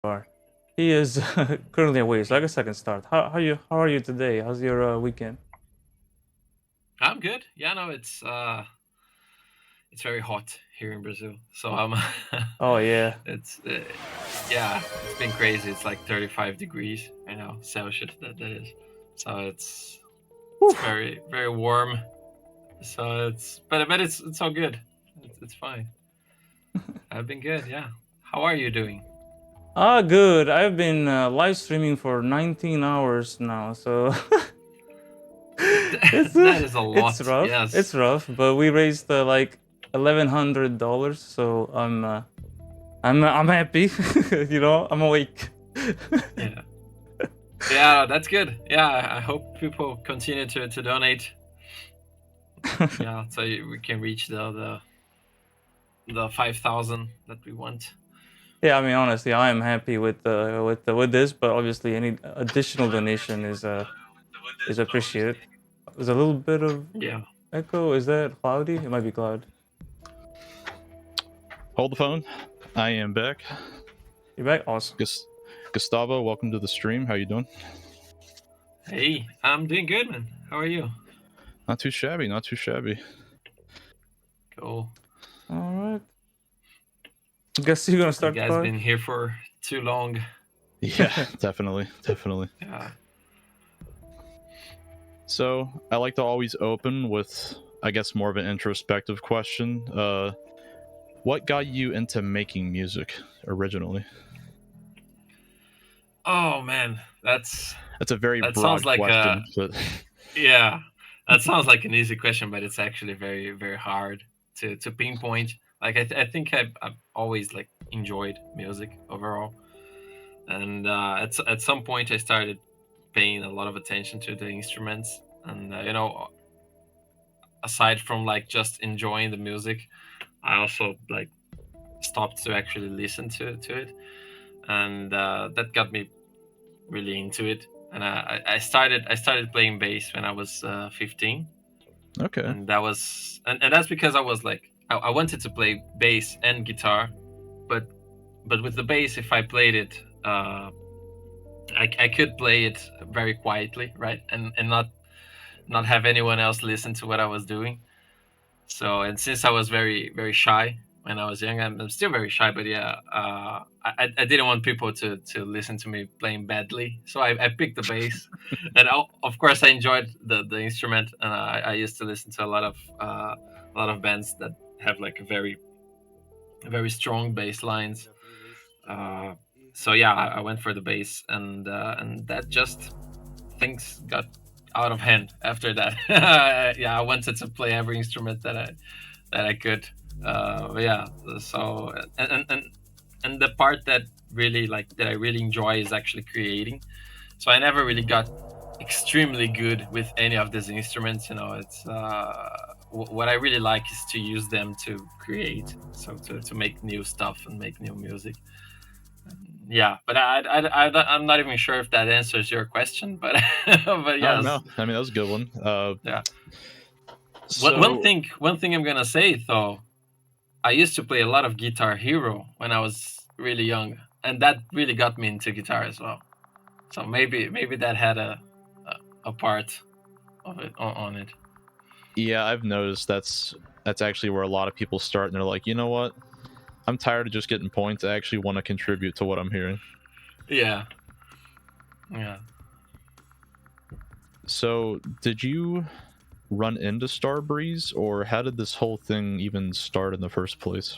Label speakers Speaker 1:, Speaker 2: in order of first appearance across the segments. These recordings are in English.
Speaker 1: Are. He is currently away, so I guess I can start. How are you today? How's your weekend?
Speaker 2: I'm good. Yeah, no, it's very hot here in Brazil. So
Speaker 1: Oh yeah.
Speaker 2: it's yeah, it's been crazy. It's like 35 degrees, Celsius. That is. So it's
Speaker 1: Whew.
Speaker 2: very warm. So but it's all good. It's fine. I've been good. Yeah. How are you doing?
Speaker 1: Good. I've been live streaming for 19 hours now, so it's
Speaker 2: That is a
Speaker 1: it's
Speaker 2: lot.
Speaker 1: rough. It's
Speaker 2: Yes.
Speaker 1: rough, but we raised like $1,100, so I'm happy. I'm awake.
Speaker 2: Yeah. Yeah, that's good. Yeah, I hope people continue to donate. Yeah, so we can reach the 5,000 that we want.
Speaker 1: Yeah, I mean, honestly, I am happy with this, but obviously, any additional donation is appreciated. There's a little bit of
Speaker 2: Yeah.
Speaker 1: echo. Is that cloudy? It might be cloud.
Speaker 3: Hold the phone. I am back.
Speaker 1: You back? Awesome.
Speaker 3: Gustavo, welcome to the stream. How you doing?
Speaker 2: Hey, I'm doing good, man. How are you?
Speaker 3: Not too shabby. Not too shabby.
Speaker 2: Cool.
Speaker 1: All right. Guess you're gonna
Speaker 2: You
Speaker 1: start the
Speaker 2: guys
Speaker 1: pod.
Speaker 2: been here for too long.
Speaker 3: Yeah, definitely, definitely.
Speaker 2: Yeah.
Speaker 3: So I like to always open with, I guess, more of an introspective question. What got you into making music originally?
Speaker 2: Oh man,
Speaker 3: That's a very
Speaker 2: that sounds
Speaker 3: broad
Speaker 2: like a
Speaker 3: question, but
Speaker 2: yeah. That sounds like an easy question, but it's actually very hard to pinpoint. Like I think I've always like enjoyed music overall, and at some point I started paying a lot of attention to the instruments, and aside from like just enjoying the music, I also like stopped to actually listen to it, and that got me really into it. And I started playing bass when I was 15,
Speaker 3: okay.
Speaker 2: and and that's because I was like I wanted to play bass and guitar, but with the bass, if I played it, I could play it very quietly, right, and not have anyone else listen to what I was doing. So, and since I was very shy when I was young, I'm still very shy. But yeah, I didn't want people to listen to me playing badly, so I picked the bass, and of course I enjoyed the instrument, and I used to listen to a lot of bands that have like a very strong bass lines. Uh, so yeah, I went for the bass, and that just things got out of hand after that. Yeah, I wanted to play every instrument that I could. But yeah, so and the part that really like that I really enjoy is actually creating. So I never really got extremely good with any of these instruments. It's what I really like is to use them to create, so to make new stuff and make new music. Yeah, but I'm not even sure if that answers your question, but but
Speaker 3: Oh no,
Speaker 2: yes,
Speaker 3: I mean that was a good one.
Speaker 2: yeah. One
Speaker 3: So
Speaker 2: thing, I'm gonna say though, I used to play a lot of Guitar Hero when I was really young, and that really got me into guitar as well. So maybe that had a part of it on it.
Speaker 3: yeah, I've noticed that's actually where a lot of people start, and they're like, you know what? I'm tired of just getting points. I actually want to contribute to what I'm hearing.
Speaker 2: Yeah, yeah.
Speaker 3: So, did you run into Starbreeze, or how did this whole thing even start in the first place?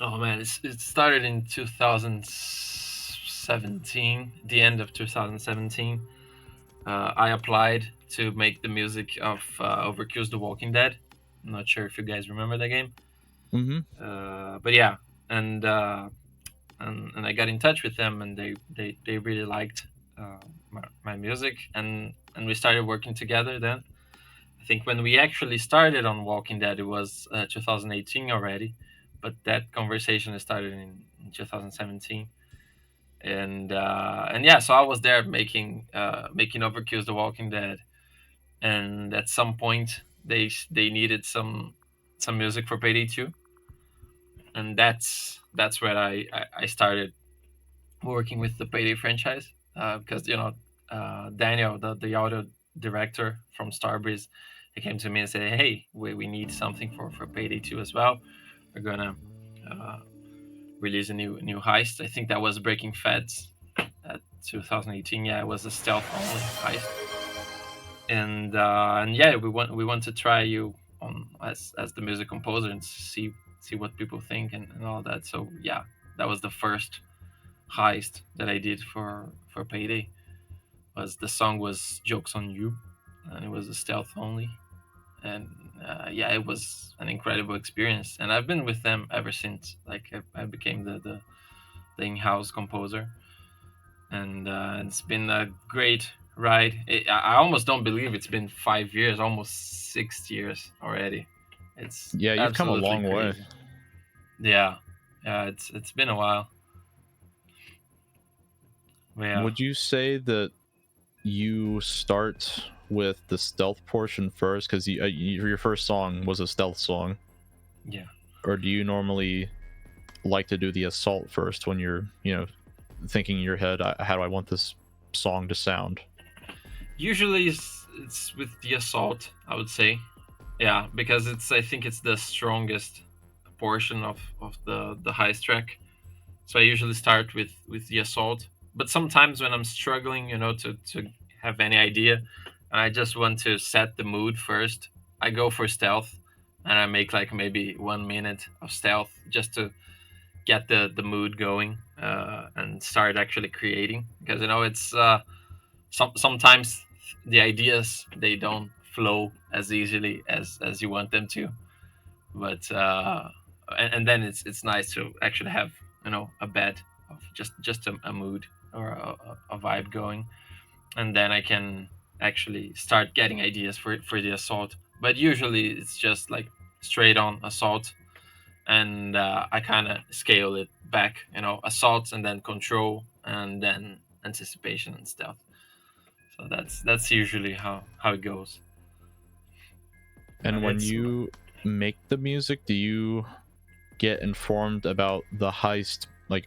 Speaker 2: Oh man, it started in 2017, the end of 2017. I applied to make the music of Overkill's The Walking Dead. I'm not sure if you guys remember that game,
Speaker 3: Mm-hmm.
Speaker 2: but yeah, and, and I got in touch with them, and they really liked my music, and we started working together. Then I think when we actually started on Walking Dead, it was 2018 already, but that conversation started in 2017. And yeah, so I was there making Overkill's The Walking Dead, and at some point they needed some music for Payday 2, and that's where I started working with the Payday franchise, because Daniel, the audio director from Starbreeze, he came to me and said, "Hey, we need something for Payday 2 as well. We're gonna uh, release a new heist. I think that was Breaking Feds at 2018. Yeah, it was a stealth only heist, and yeah, we want to try you on as the music composer and see what people think and all that. So yeah, that was the first heist that I did for Payday. Was the song was Jokes on You, and it was a stealth only. And yeah, it was an incredible experience, and I've been with them ever since. Like I became the in-house composer, and it's been a great ride. I almost don't believe it's been 5 years, almost 6 years already. It's
Speaker 3: Yeah, you've come a
Speaker 2: absolutely
Speaker 3: long way.
Speaker 2: crazy. Yeah, yeah, it's been a while. But yeah,
Speaker 3: Would you say that you start with the stealth portion first because your first song was a stealth song,
Speaker 2: yeah.
Speaker 3: or do you normally like to do the assault first when you're thinking in your head, how do I want this song to sound?
Speaker 2: Usually it's with the assault, I would say. Yeah, because I think it's the strongest portion of the heist track. So I usually start with the assault. But sometimes when I'm struggling, to have any idea, and I just want to set the mood first, I go for stealth, and I make like maybe 1 minute of stealth just to get the mood going, and start actually creating. Because it's sometimes the ideas they don't flow as easily as you want them to, but and then it's nice to actually have a bed of just a mood or a vibe going, and then I can actually start getting ideas for the assault. But usually it's just like straight on assault, and I kind of scale it back, assault and then control and then anticipation and stealth. So that's usually how it goes.
Speaker 3: And when
Speaker 2: It's
Speaker 3: you make the music, do you get informed about the heist like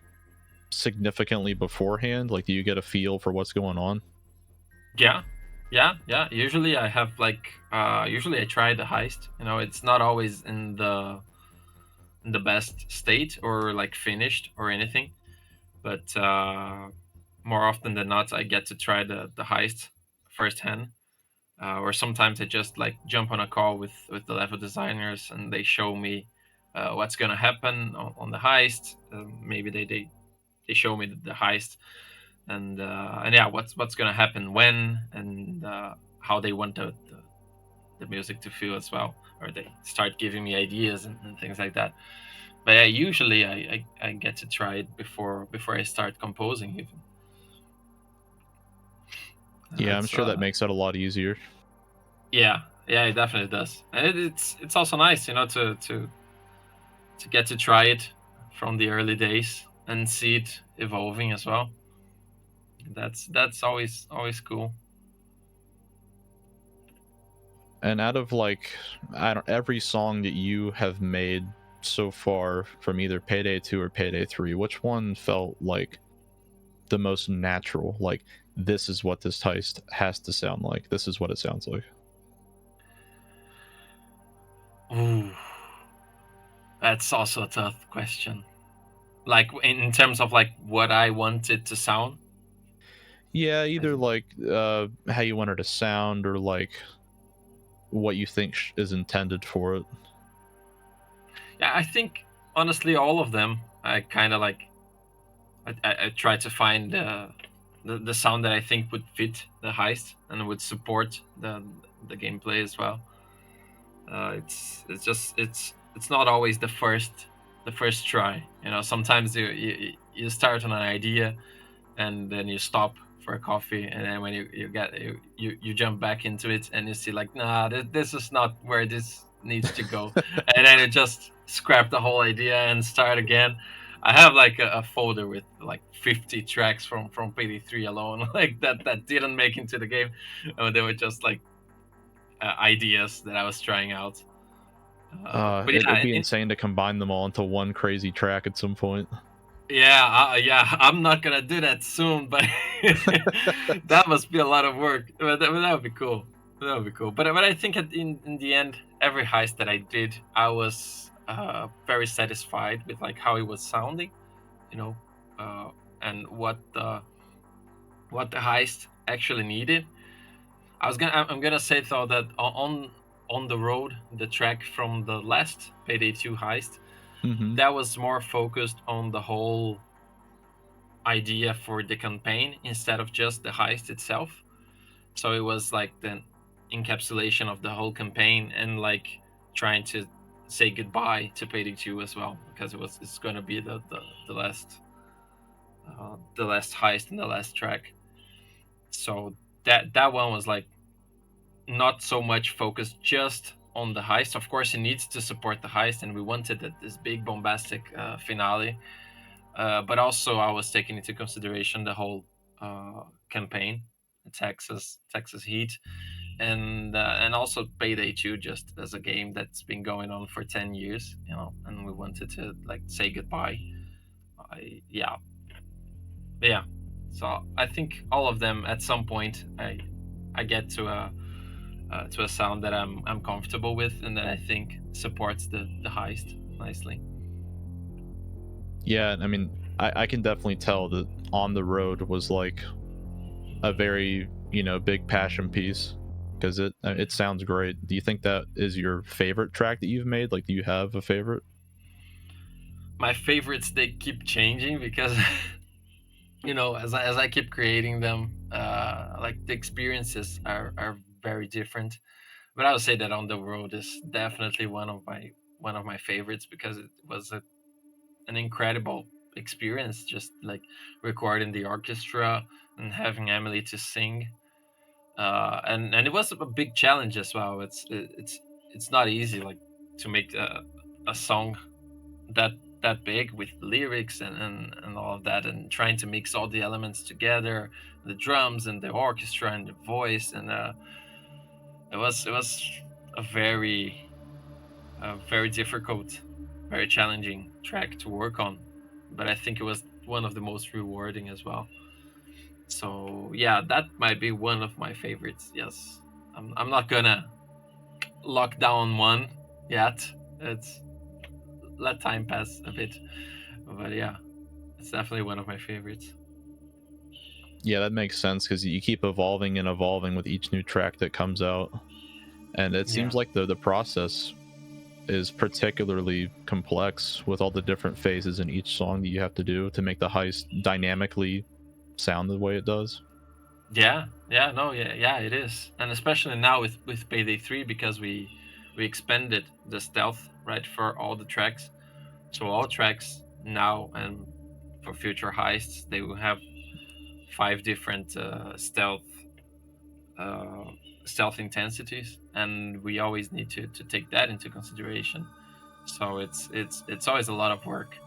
Speaker 3: significantly beforehand? Like, do you get a feel for what's going on?
Speaker 2: Yeah, yeah. Usually I have like usually I try the heist. It's not always in the best state or like finished or anything, but more often than not I get to try the heist firsthand. Or sometimes I just like jump on a call with the level designers and they show me what's gonna happen on the heist. Maybe they show me the heist, and yeah, what's gonna happen when, and how they want the music to feel as well, or they start giving me ideas and things like that. But yeah, usually I get to try it before I start composing even.
Speaker 3: Yeah, I'm
Speaker 2: It's
Speaker 3: sure that makes it a lot easier.
Speaker 2: yeah, it definitely does, and it's also nice, to get to try it from the early days and see it evolving as well. That's always cool.
Speaker 3: And out of like, I don't, every song that you have made so far from either Payday 2 or Payday 3, which one felt like the most natural? Like, this is what this heist has to sound like. This is what it sounds like.
Speaker 2: Ooh, that's also a tough question. Like in terms of like what I want it to sound.
Speaker 3: Yeah,
Speaker 2: I
Speaker 3: either
Speaker 2: think.
Speaker 3: like how you want it to sound or like what you think is intended for it.
Speaker 2: Yeah, I think honestly all of them. I kind of like. I try to find the sound that I think would fit the heist and would support the gameplay as well. It's not always the first try. Sometimes you start on an idea and then you stop for a coffee, and then when you jump back into it and you see like, nah, this is not where this needs to go, and then you just scrap the whole idea and start again. I have like a folder with like 50 tracks from PD3 alone, like that didn't make into the game. They were just like ideas that I was trying out. But
Speaker 3: It'd
Speaker 2: yeah,
Speaker 3: be insane to combine them all into one crazy track at some point.
Speaker 2: Yeah, yeah. I'm not gonna do that soon, but that must be a lot of work. But that would be cool. That would be cool. But I think in the end, every heist that I did, I was very satisfied with like how it was sounding, you know, uh, and what the heist actually needed. I'm gonna say though that on the road, the track from the last Payday 2 heist,
Speaker 3: Hmm.
Speaker 2: that was more focused on the whole idea for the campaign instead of just the heist itself. So it was like the encapsulation of the whole campaign and like trying to say goodbye to Payday 2 as well, because it's going to be the last heist and the last track. So that one was like not so much focused just on the heist. Of course, it needs to support the heist, and we wanted this big bombastic finale. But also, I was taking into consideration the whole campaign, Texas Heat, and also Payday 2, just as a game that's been going on for 10 years, and we wanted to like say goodbye. Yeah, yeah. So I think all of them at some point, I get to a sound that I'm comfortable with and that I think supports the heist nicely.
Speaker 3: Yeah, I mean, I can definitely tell that On the Road was like a very, big passion piece because it sounds great. Do you think that is your favorite track that you've made? Like, do you have a favorite?
Speaker 2: My favorites, they keep changing because as I keep creating them, like the experiences are very different. But I would say that On the Road is definitely one of my favorites because it was an incredible experience, just like recording the orchestra and having Emily to sing. And it was a big challenge as well. It's not easy, like, to make a song that that big with lyrics and all of that, and trying to mix all the elements together, the drums and the orchestra and the voice, and it was a very difficult, very challenging track to work on, but I think it was one of the most rewarding as well. So yeah, that might be one of my favorites. Yes, I'm not gonna lock down one yet. It's Let time pass a bit, but yeah, it's definitely one of my favorites.
Speaker 3: Yeah, that makes sense because you keep evolving and evolving with each new track that comes out, and it
Speaker 2: Yeah.
Speaker 3: seems like the process is particularly complex with all the different phases in each song that you have to do to make the heist dynamically sound the way it does.
Speaker 2: Yeah, yeah, no, yeah, yeah, it is, and especially now with Payday 3, because we expanded the stealth right for all the tracks. So all tracks now and for future heists, they will have five different uh, stealth intensities, and we always need to take that into consideration. So it's always a lot of work.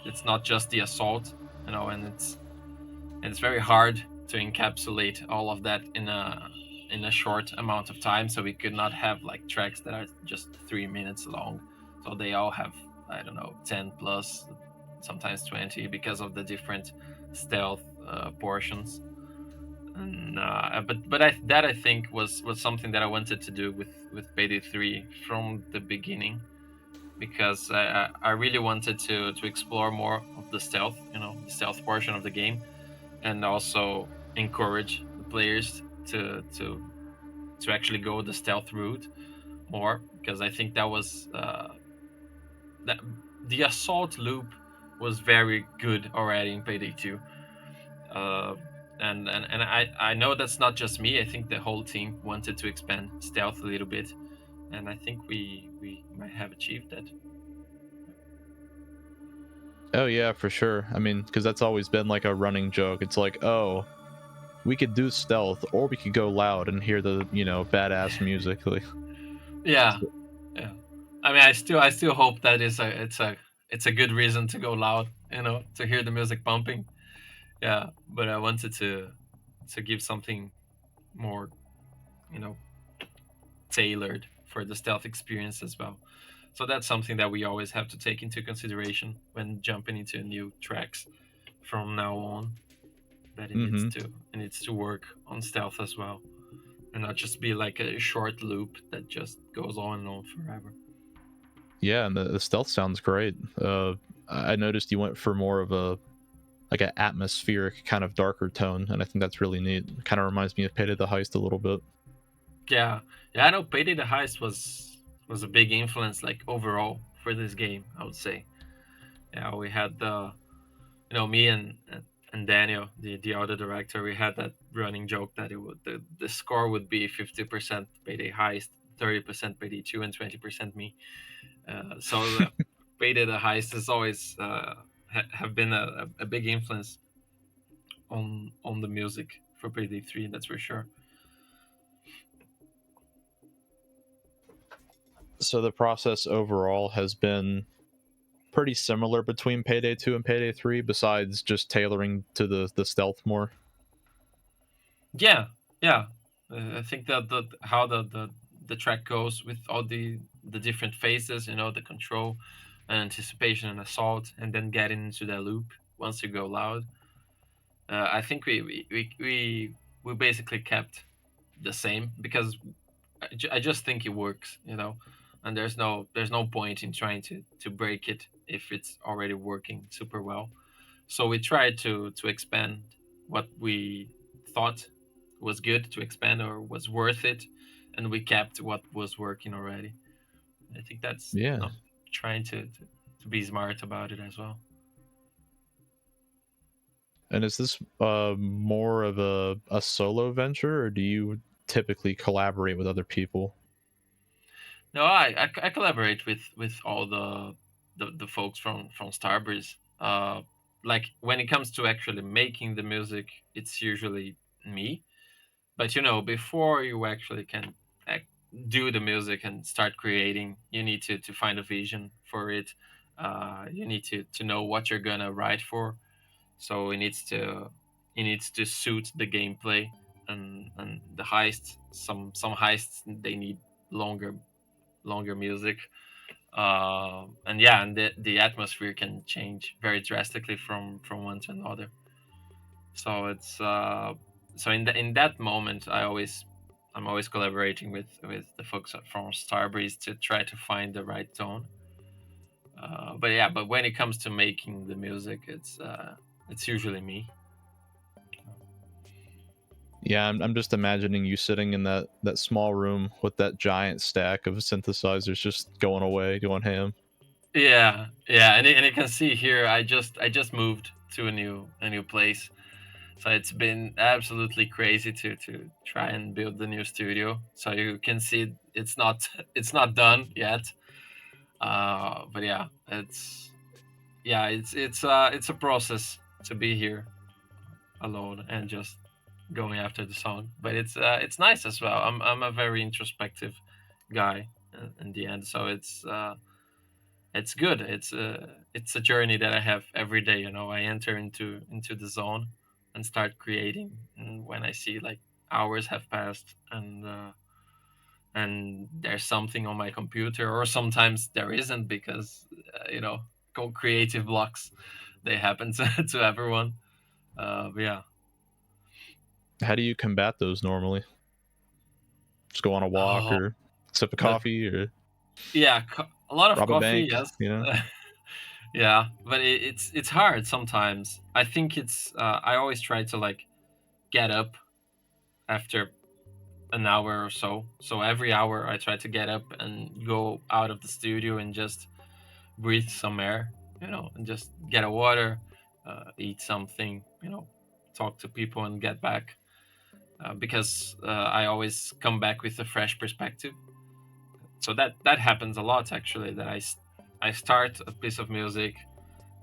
Speaker 2: It's not just the assault, and it's very hard to encapsulate all of that in a short amount of time. So we could not have like tracks that are just 3 minutes long. So they all have, I don't know, 10 plus, sometimes 20, because of the different stealth portions. And that I think was something that I wanted to do with Payday 3 from the beginning, because I really wanted to explore more of the stealth portion of the game, and also encourage the players to actually go the stealth route more, because I think that the assault loop was very good already in Payday 2. Uh, and I know that's not just me. I think the whole team wanted to expand stealth a little bit, and I think we might have achieved that.
Speaker 3: Oh yeah, for sure. I mean, because that's always been like a running joke. It's like, oh, we could do stealth, or we could go loud and hear the badass music. Like,
Speaker 2: Yeah, yeah. I mean, I still hope that it's a good reason to go loud, to hear the music pumping. Yeah, but I wanted to give something more, you know, tailored for the stealth experience as well. So that's something that we always have to take into consideration when jumping into new tracks from now on. That
Speaker 3: Mm-hmm.
Speaker 2: it needs to work on stealth as well, and not just be like a short loop that just goes on and on forever.
Speaker 3: Yeah, and the stealth sounds great. I noticed you went for more of a like an atmospheric kind of darker tone, and I think that's really neat. Kind of reminds me of Payday the Heist a little bit.
Speaker 2: Yeah, yeah. I know Payday the Heist was a big influence, like overall for this game. I would say. Yeah, we had the me and Daniel, the other director, we had that running joke that the score would be 50% Payday Heist, 30% Payday 2, and 20% me. So the Payday the Heist has always have been a big influence on the music for Payday 3. That's for sure.
Speaker 3: So the process overall has been pretty similar between Payday 2 and Payday 3, besides just tailoring to the stealth more.
Speaker 2: Yeah, yeah. I think that the how the track goes with all the different phases, the control and anticipation and assault, and then getting into that loop once you go loud. I think we basically kept the same because I just think it works, and there's no point in trying to break it if it's already working super well. So we tried to expand what we thought was good to expand or was worth it, and we kept what was working already. I think that's
Speaker 3: Yeah.
Speaker 2: trying to be smart about it as well.
Speaker 3: And is this more of a solo venture, or do you typically collaborate with other people?
Speaker 2: No, I collaborate with all the folks from Starbreeze. Like when it comes to actually making the music, it's usually me. But before you actually can ac- do the music and start creating, you need to find a vision for it. You need to know what you're gonna write for. So it needs to suit the gameplay and the heists. Some heists they need longer music. And yeah, and the atmosphere can change very drastically from one to another. So it's so in that moment, I'm always collaborating with the folks from Starbreeze to try to find the right tone. But yeah, but when it comes to making the music, it's usually me.
Speaker 3: Yeah, I'm just imagining you sitting in that small room with that giant stack of synthesizers just going away, going ham.
Speaker 2: Yeah, yeah, and you can see here, I just moved to a new place, so it's been absolutely crazy to try and build the new studio. So you can see it's not it's not done yet. But it's a process to be here alone and just going after the song. But it's nice as well. I'm a very introspective guy in the end, so it's good. It's a journey that I have every day. I enter into the zone and start creating, and when I see like hours have passed and there's something on my computer, or sometimes there isn't because creative blocks, they happen to everyone. But yeah.
Speaker 3: How do you combat those normally? Just go on a walk
Speaker 2: Oh,
Speaker 3: or sip a
Speaker 2: the
Speaker 3: coffee or
Speaker 2: yeah, a lot of
Speaker 3: rob a
Speaker 2: coffee,
Speaker 3: bank,
Speaker 2: yes.
Speaker 3: you know?
Speaker 2: Yeah, but it's hard sometimes. I think I always try to like get up after an hour or so. So every hour I try to get up and go out of the studio and just breathe some air, and just get a water, eat something, talk to people and get back. Because I always come back with a fresh perspective. So that happens a lot actually. That I start a piece of music,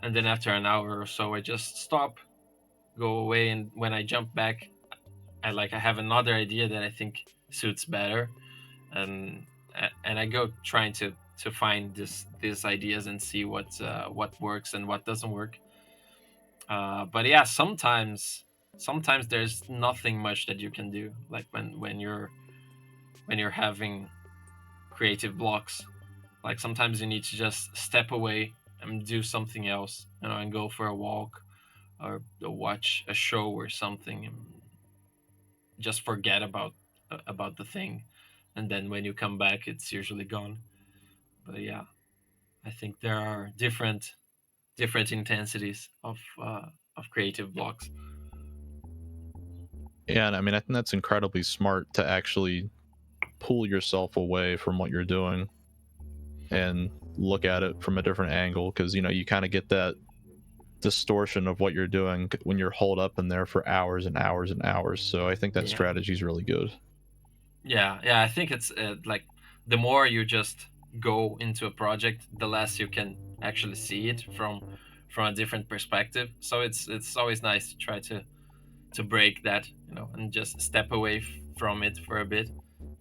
Speaker 2: and then after an hour or so I just stop, go away, and when I jump back, I have another idea that I think suits better, and and I go trying to find these ideas and see what works and what doesn't work. But yeah, sometimes there's nothing much that you can do. Like when you're having creative blocks. Like sometimes you need to just step away and do something else, and go for a walk or watch a show or something, and just forget about the thing, and then when you come back, it's usually gone. But yeah, I think there are different intensities of creative blocks.
Speaker 3: Yeah, and I mean, I think that's incredibly smart to actually pull yourself away from what you're doing and look at it from a different angle, because you kind of get that distortion of what you're doing when you're holed up in there for hours and hours and hours. So I think that
Speaker 2: Yeah,
Speaker 3: strategy is really good.
Speaker 2: yeah. I think it's like the more you just go into a project, the less you can actually see it from a different perspective. So it's always nice to try to break that, and just step away from it for a bit,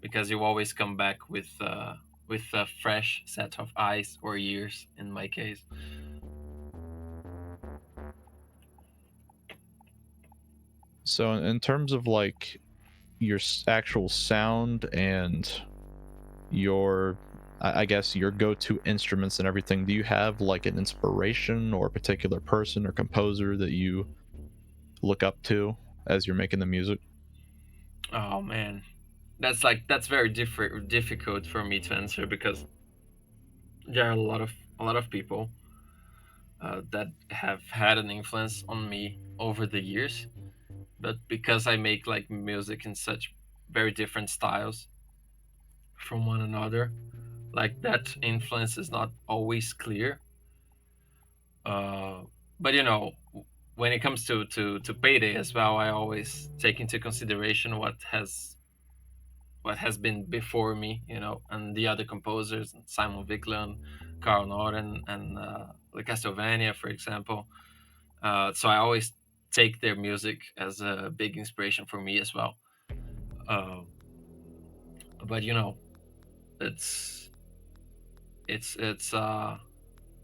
Speaker 2: because you always come back with a fresh set of eyes or ears in my case.
Speaker 3: So in terms of like your actual sound and your I guess your go-to instruments and everything, do you have like an inspiration or a particular person or composer that you look up to as you're making the music?
Speaker 2: Oh man, that's very difficult for me to answer, because there are a lot of people that have had an influence on me over the years, but because I make like music in such very different styles from one another, like that influence is not always clear. uh, but when it comes to Payday as well, I always take into consideration what has been before me, and the other composers, Simon Wicklund, Carl Noren, and Castlevania, for example. So I always take their music as a big inspiration for me as well. Uh, but it's it's it's uh,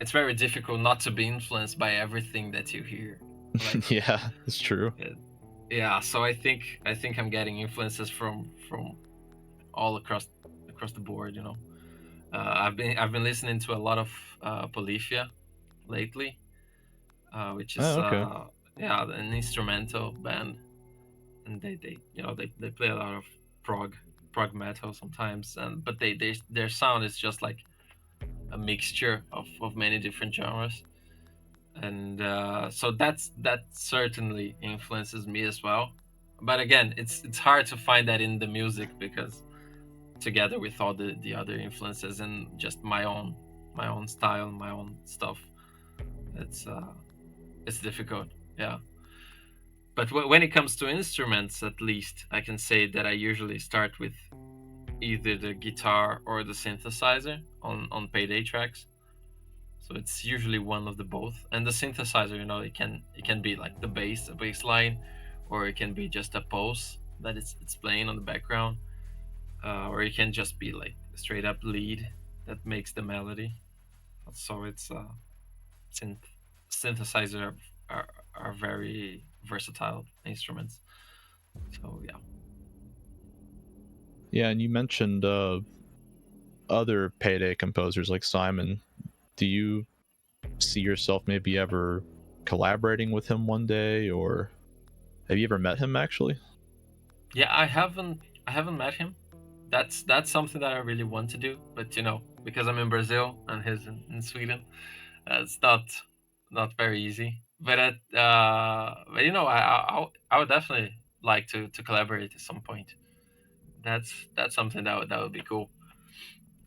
Speaker 2: it's very difficult not to be influenced by everything that you hear. Like,
Speaker 3: Yeah, it's true.
Speaker 2: it, yeah. So I think I'm getting influences from all across the board. I've been listening to a lot of Polyphia lately, which is
Speaker 3: Oh, okay.
Speaker 2: yeah, an instrumental band, and they play a lot of prog prog metal sometimes, and but their sound is just like a mixture of many different genres, and so that certainly influences me as well. But again, it's hard to find that in the music, because together with all the other influences and just my own style, my own stuff, it's difficult. Yeah. But when it comes to instruments, at least I can say that I usually start with either the guitar or the synthesizer on Payday tracks. So it's usually one of the both. And the synthesizer, it can be like a bass line, or it can be just a pulse that it's playing on the background, or it can just be like a straight up lead that makes the melody. So it's synth synthesizer are very versatile instruments. So yeah.
Speaker 3: Yeah, and you mentioned other Payday composers like Simon. Do you see yourself maybe ever collaborating with him one day, or have you ever met him actually?
Speaker 2: Yeah, I haven't met him. That's something that I really want to do, but because I'm in Brazil and he's in Sweden, it's not very easy. But I would definitely like to collaborate at some point. That's something that would be cool.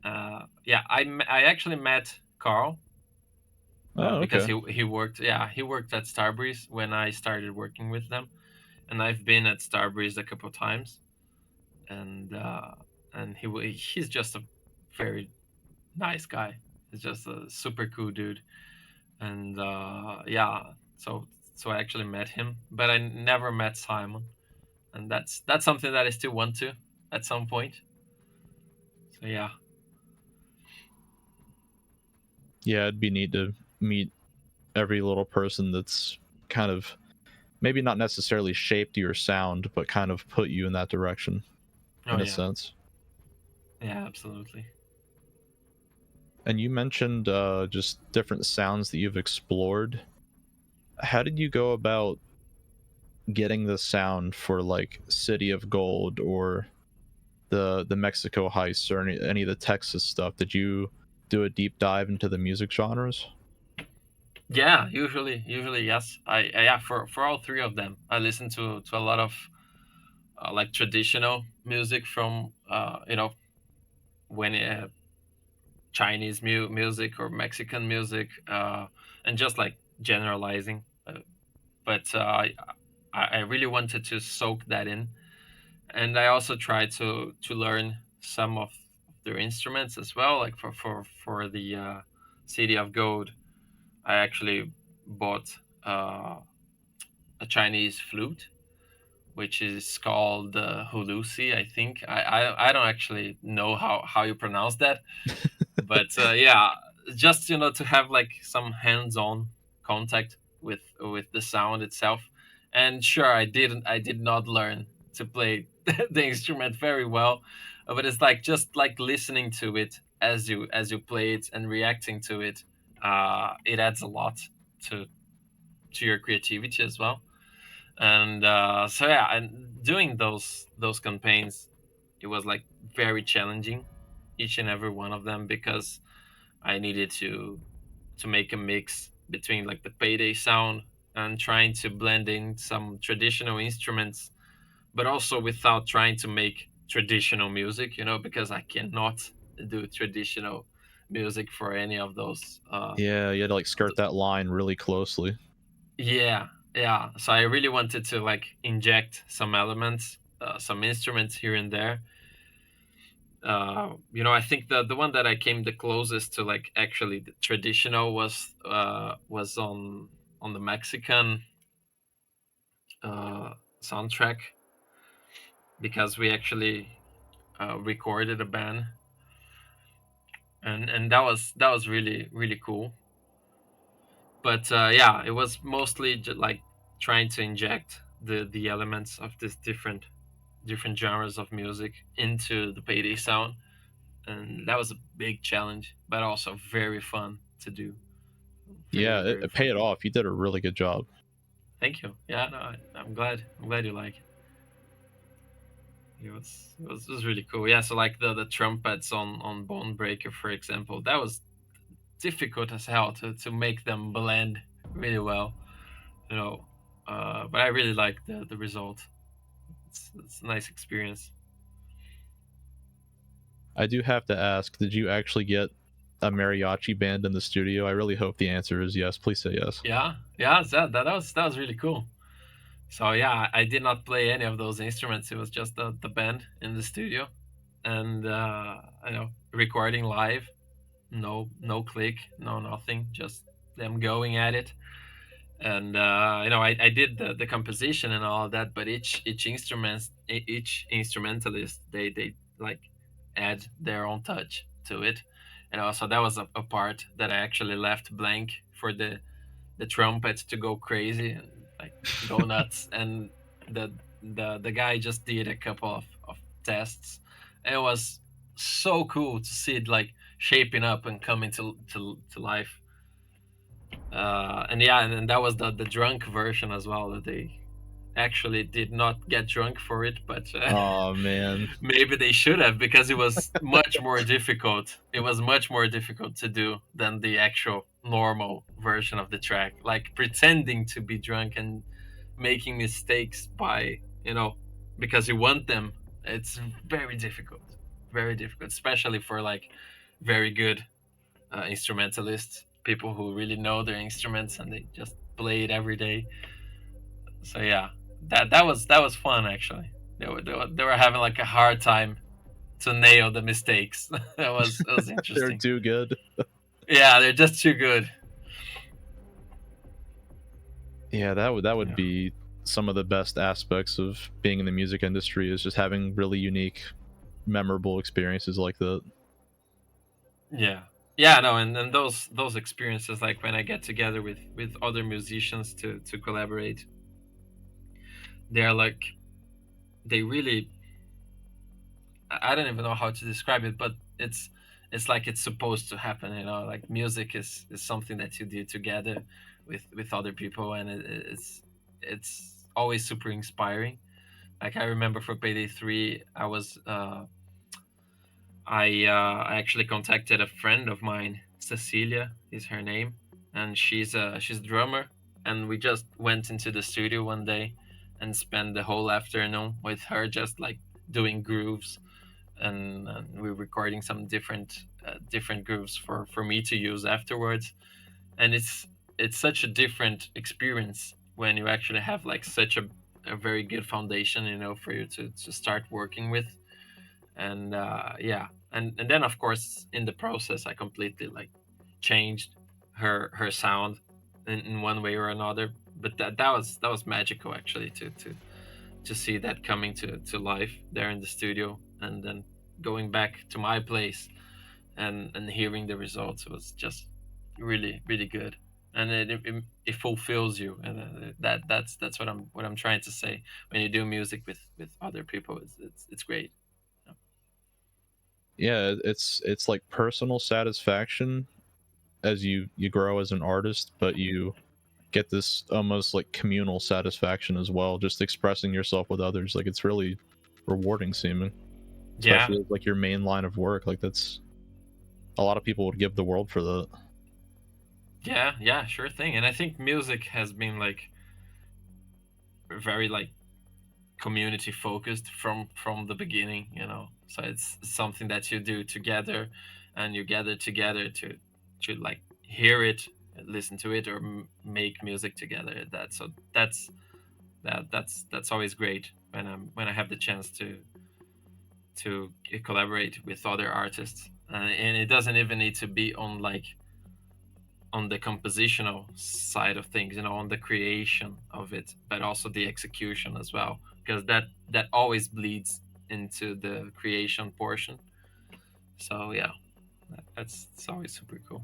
Speaker 2: Yeah, I actually met Carl,
Speaker 3: Oh,
Speaker 2: because
Speaker 3: okay.
Speaker 2: he worked at Starbreeze when I started working with them, and I've been at Starbreeze a couple of times, and he's just a very nice guy. He's just a super cool dude, and yeah. So I actually met him, but I never met Simon, and that's something that I still want to at some point. So yeah.
Speaker 3: Yeah, it'd be neat to meet every little person that's kind of maybe not necessarily shaped your sound, but kind of put you in that direction
Speaker 2: Oh
Speaker 3: in a
Speaker 2: yeah.
Speaker 3: sense.
Speaker 2: Yeah, absolutely.
Speaker 3: And you mentioned just different sounds that you've explored. How did you go about getting the sound for like City of Gold or the Mexico heist or any of the Texas stuff? Did you do a deep dive into the music genres?
Speaker 2: Yeah, usually yes. Yeah, for all three of them, I listen to a lot of like traditional music from when Chinese music or Mexican music, and just like generalizing. But I really wanted to soak that in, and I also tried to learn some of their instruments as well. Like for the City of Gold, I actually bought a Chinese flute, which is called hulusi. I think I don't actually know how you pronounce that, but yeah, just to have like some hands-on contact with the sound itself. And sure, I did not learn to play the instrument very well, but it's like just like listening to it as you play it and reacting to it. It adds a lot to your creativity as well. And so yeah, and doing those campaigns, it was like very challenging, each and every one of them, because I needed to make a mix between like the Payday sound and trying to blend in some traditional instruments, but also without trying to make traditional music, because I cannot do traditional music for any of those.
Speaker 3: Yeah, you had to like skirt that line really closely.
Speaker 2: Yeah, yeah. So I really wanted to like inject some elements, some instruments here and there. I think the one that I came the closest to like actually the traditional was on the Mexican uh, soundtrack, because we actually recorded a band, and that was really really cool. But yeah, it was mostly like trying to inject the elements of these different genres of music into the Payday sound, and that was a big challenge, but also very fun to do. Very
Speaker 3: Yeah,
Speaker 2: very
Speaker 3: it paid
Speaker 2: fun.
Speaker 3: off. You did a really good job.
Speaker 2: Thank you. Yeah, no, I'm glad. I'm glad you like it. It was really cool. Yeah, so like the trumpets on Bone Breaker, for example, that was difficult as hell to make them blend really well. You know, but I really like the result. It's a nice experience.
Speaker 3: I do have to ask, did you actually get a mariachi band in the studio? I really hope the answer is yes. Please say yes.
Speaker 2: Yeah, yeah, that was really cool. So yeah, I did not play any of those instruments. It was just the band in the studio, and recording live. No click, no nothing, just them going at it. And I did the composition and all of that, but each instrumentalist, they like add their own touch to it. So that was a part that I actually left blank for the trumpet to go crazy and like go nuts. And the guy just did a couple of tests, and it was so cool to see it like shaping up and coming to life. And yeah, and then that was the drunk version as well, that they actually did not get drunk for it, but
Speaker 3: Oh man.
Speaker 2: maybe they should have, because it was much more difficult. It was much more difficult to do than the actual normal version of the track. Like pretending to be drunk and making mistakes because you want them. It's very difficult, very difficult, especially for like very good instrumentalists, people who really know their instruments and they just play it every day. So yeah, that was fun actually. They were having like a hard time to nail the mistakes. It was
Speaker 3: They're
Speaker 2: interesting.
Speaker 3: too good.
Speaker 2: Yeah, they're just too good.
Speaker 3: Yeah, that would
Speaker 2: Yeah.
Speaker 3: be some of the best aspects of being in the music industry is just having really unique, memorable experiences like that.
Speaker 2: Yeah. Yeah, no, and those experiences, like when I get together with other musicians to collaborate, they're like they really, I don't even know how to describe it, but it's like it's supposed to happen. Like music is something that you do together with other people, and it's always super inspiring. Like I remember for Payday 3, I actually contacted a friend of mine, Cecilia is her name, and she's a drummer, and we just went into the studio one day and spent the whole afternoon with her, just like doing grooves, and we're recording some different grooves for me to use afterwards. And it's such a different experience when you actually have like such a very good foundation, for you to start working with. And yeah, and then of course in the process I completely like changed her sound in one way or another. But that was magical, actually, to see that coming to life there in the studio, and then going back to my place and hearing the results was just really really good. And it fulfills you, and that's what I'm trying to say. When you do music with other people, it's great.
Speaker 3: Yeah, it's like personal satisfaction as you grow as an artist, but you get this almost like communal satisfaction as well, just expressing yourself with others. Like it's really rewarding seeming,
Speaker 2: Yeah.
Speaker 3: especially as, like your main line of work. Like that's a lot of people would give the world for that.
Speaker 2: Yeah, yeah, sure thing. And I think music has been like very like community focused from the beginning, So it's something that you do together, and you gather together to like hear it, listen to it, or make music together. That's always great when I have the chance to collaborate with other artists. And it doesn't even need to be on the compositional side of things, on the creation of it, but also the execution as well, because that always bleeds into the creation portion. So yeah, that's it's always super cool.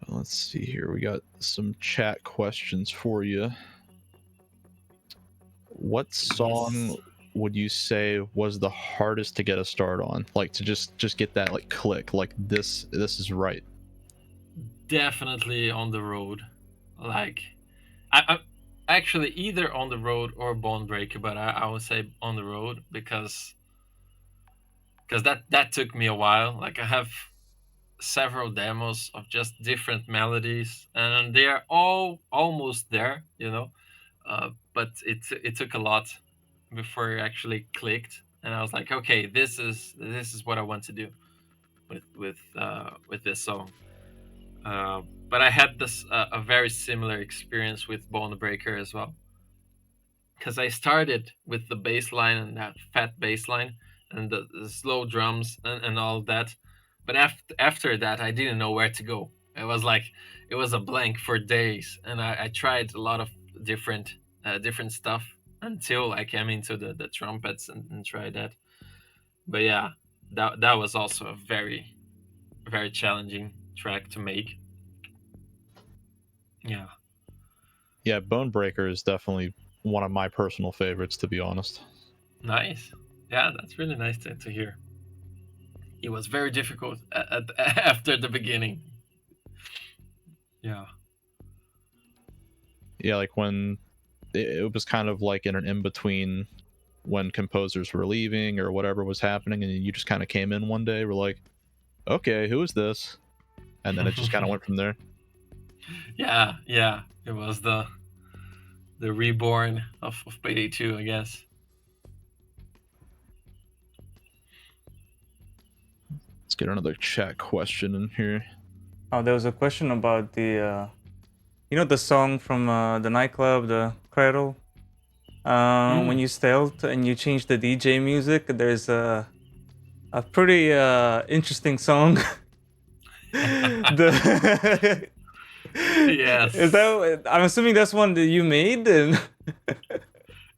Speaker 3: Let's see here. We got some chat questions for you. What song
Speaker 2: Yes.
Speaker 3: would you say was the hardest to get a start on? Like to just get that like click, like this is right.
Speaker 2: Definitely On the Road. Like I actually either On the Road or Bone Breaker, but I would say On the Road, because that took me a while. Like I have several demos of just different melodies, and they are all almost there, but it took a lot before it actually clicked, and I was like, okay, this is what I want to do with this song. uh, but I had this a very similar experience with Bone Breaker as well, because I started with the bass line and that fat bass line and the slow drums and all of that. But after that, I didn't know where to go. It was a blank for days, and I tried a lot of different stuff until I came into the trumpets and tried that. But yeah, that was also a very very challenging track to make. Yeah,
Speaker 3: Yeah, Bone Breaker is definitely one of my personal favorites, to be honest.
Speaker 2: nice. Yeah, that's really nice to hear. It was very difficult after the beginning. Yeah.
Speaker 3: Yeah, like when it was kind of like in an in between when composers were leaving or whatever was happening, and you just kind of came in one day, we're like, okay, who is this? And then it just kind of went from there.
Speaker 2: Yeah, yeah. It was the reborn of Payday 2, I guess.
Speaker 3: Let's get another chat question in here.
Speaker 1: Oh, there was a question about the song from the nightclub, the Cradle. When
Speaker 2: Mm.
Speaker 1: you stealth and you change the DJ music, there's a pretty interesting song. the is
Speaker 2: Yes.
Speaker 1: that? I'm assuming that's one that you made. And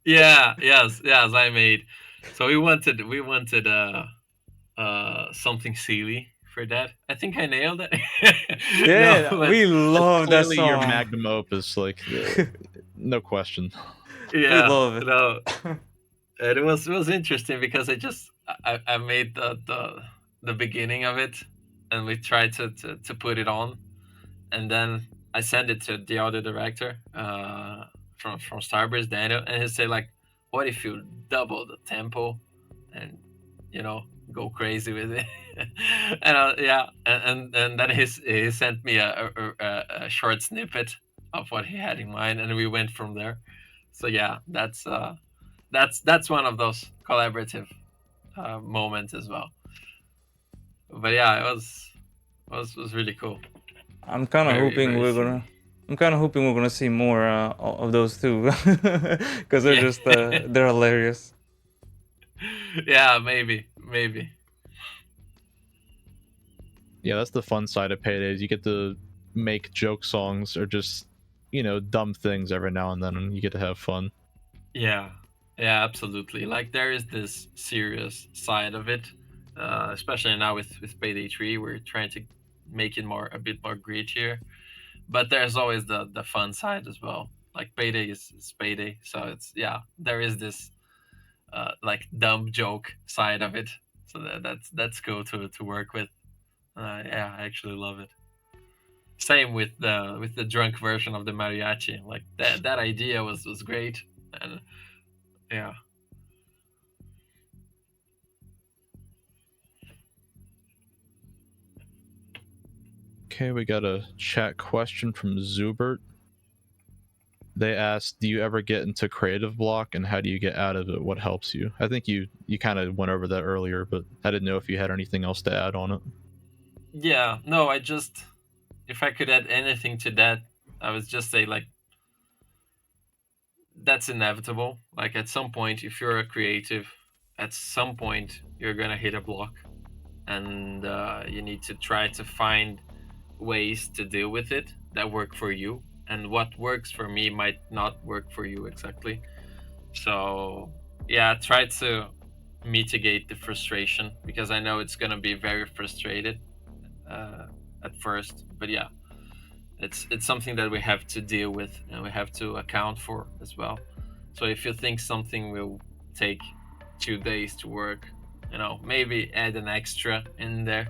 Speaker 2: Yeah, yes, I made. So we wanted something silly for that. I think I nailed it. No,
Speaker 1: yeah,
Speaker 2: but
Speaker 1: we
Speaker 3: It's
Speaker 1: love that
Speaker 3: clearly your
Speaker 1: song.
Speaker 3: magnum opus, like no question.
Speaker 1: We
Speaker 2: yeah,
Speaker 1: love it.
Speaker 2: no. And it was interesting because I made the beginning of it, and we tried to put it on, and then I sent it to the audio director from Starburst, Daniel, and he said like, "What if you double the tempo, and you know go crazy with it?" And yeah, and then he sent me a short snippet of what he had in mind, and we went from there. So yeah, that's one of those collaborative moments as well. But yeah, it was really cool.
Speaker 1: I'm kind of
Speaker 2: Very
Speaker 1: hoping
Speaker 2: very
Speaker 1: we're
Speaker 2: silly.
Speaker 1: gonna. I'm kind of hoping we're gonna see more of those too, because they're
Speaker 2: Yeah.
Speaker 1: just they're hilarious.
Speaker 2: Yeah, maybe.
Speaker 3: Yeah, that's the fun side of Paydays. You get to make joke songs or just, dumb things every now and then, and you get to have fun.
Speaker 2: Yeah, yeah, absolutely. Like there is this serious side of it, especially now with Payday 3, we're trying to make it a bit more grittier. But there's always the fun side as well. Like Payday is Payday, so it's yeah, there is this like dumb joke side of it. So that's cool to work with. Yeah, I actually love it. Same with the drunk version of the mariachi. Like that idea was great, and yeah.
Speaker 3: Okay, we got a chat question from Zubert. They asked, "Do you ever get into creative block, and how do you get out of it? What helps you?" I think you kind of went over that earlier, but I didn't know if you had anything else to add on it.
Speaker 2: Yeah, no, I just if I could add anything to that, I would just say like that's inevitable. Like at some point, if you're a creative, at some point you're gonna hit a block, and you need to try to find ways to deal with it that work for you. And what works for me might not work for you exactly. So yeah, try to mitigate the frustration because I know it's gonna be very frustrated uh, at first. But yeah, it's something that we have to deal with and we have to account for as well. So if you think something will take 2 days to work, maybe add an extra in there,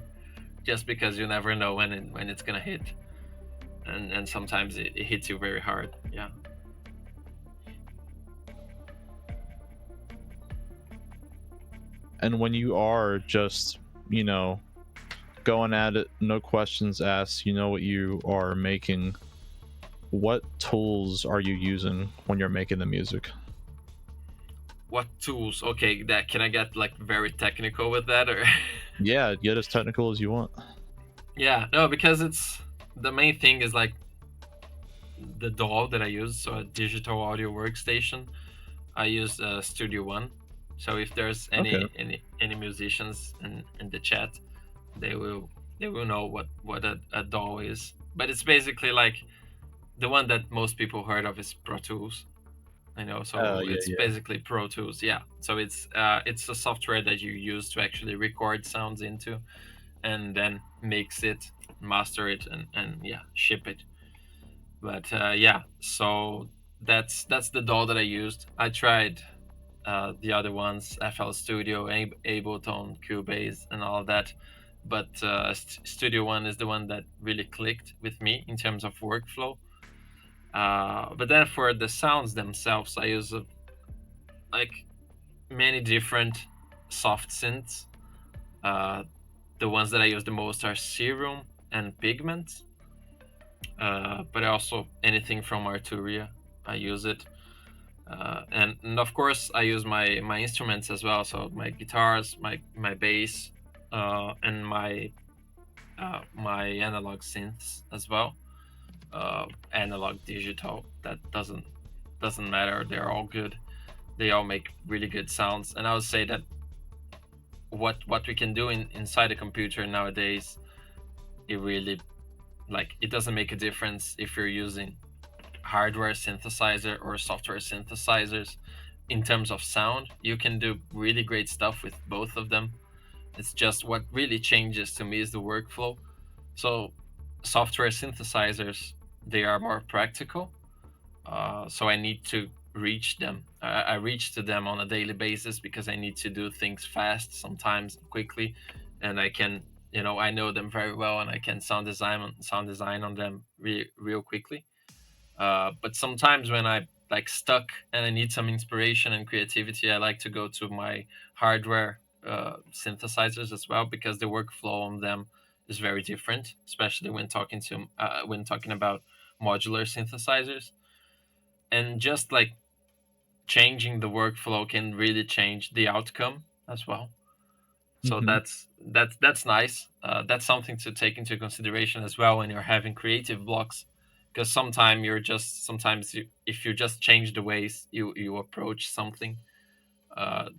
Speaker 2: just because you never know when it's gonna hit, and sometimes it hits you very hard. Yeah.
Speaker 3: And when you are just, you know, going at it, no questions asked, you know what you are making, what tools are you using when you're making the music?
Speaker 2: What tools? Okay, that can I get like very technical with that or?
Speaker 3: Yeah, get as technical as you want.
Speaker 2: Yeah, no, because it's the main thing is like the DAW that I use, so a digital audio workstation. I use Studio One. So if there's
Speaker 3: Okay.
Speaker 2: any musicians in the chat, they will know what a DAW is. But it's basically like the one that most people heard of is Pro Tools. So
Speaker 3: Yeah,
Speaker 2: it's
Speaker 3: yeah.
Speaker 2: basically Pro Tools. Yeah. So it's a software that you use to actually record sounds into, and then mix it, master it, and yeah, ship it. But yeah, so that's the DAW that I used. I tried the other ones, FL Studio, Ableton, Cubase, and all of that. But Studio One is the one that really clicked with me in terms of workflow. But then for the sounds themselves, I use like many different soft synths. Uh, the ones that I use the most are Serum and Pigment. But also anything from Arturia, I use it. And of course I use my instruments as well, so my guitars, my bass, and my analog synths as well. Analog, digital, that doesn't matter, they're all good. They all make really good sounds, and I would say that what we can do inside a computer nowadays, it really, like, it doesn't make a difference if you're using hardware synthesizer or software synthesizers. In terms of sound, you can do really great stuff with both of them. It's just what really changes to me is the workflow. So software synthesizers, they are more practical. So I need to reach them. I reach to them on a daily basis because I need to do things fast, sometimes quickly, and I can, I know them very well, and I can sound design on them real quickly. But sometimes when I like stuck and I need some inspiration and creativity, I like to go to my hardware synthesizers as well, because the workflow on them is very different, especially when talking about modular synthesizers. And just like changing the workflow can really change the outcome as well. So
Speaker 3: Hmm.
Speaker 2: that's nice. That's something to take into consideration as well when you're having creative blocks, because sometimes if you just change the ways you approach something, uh,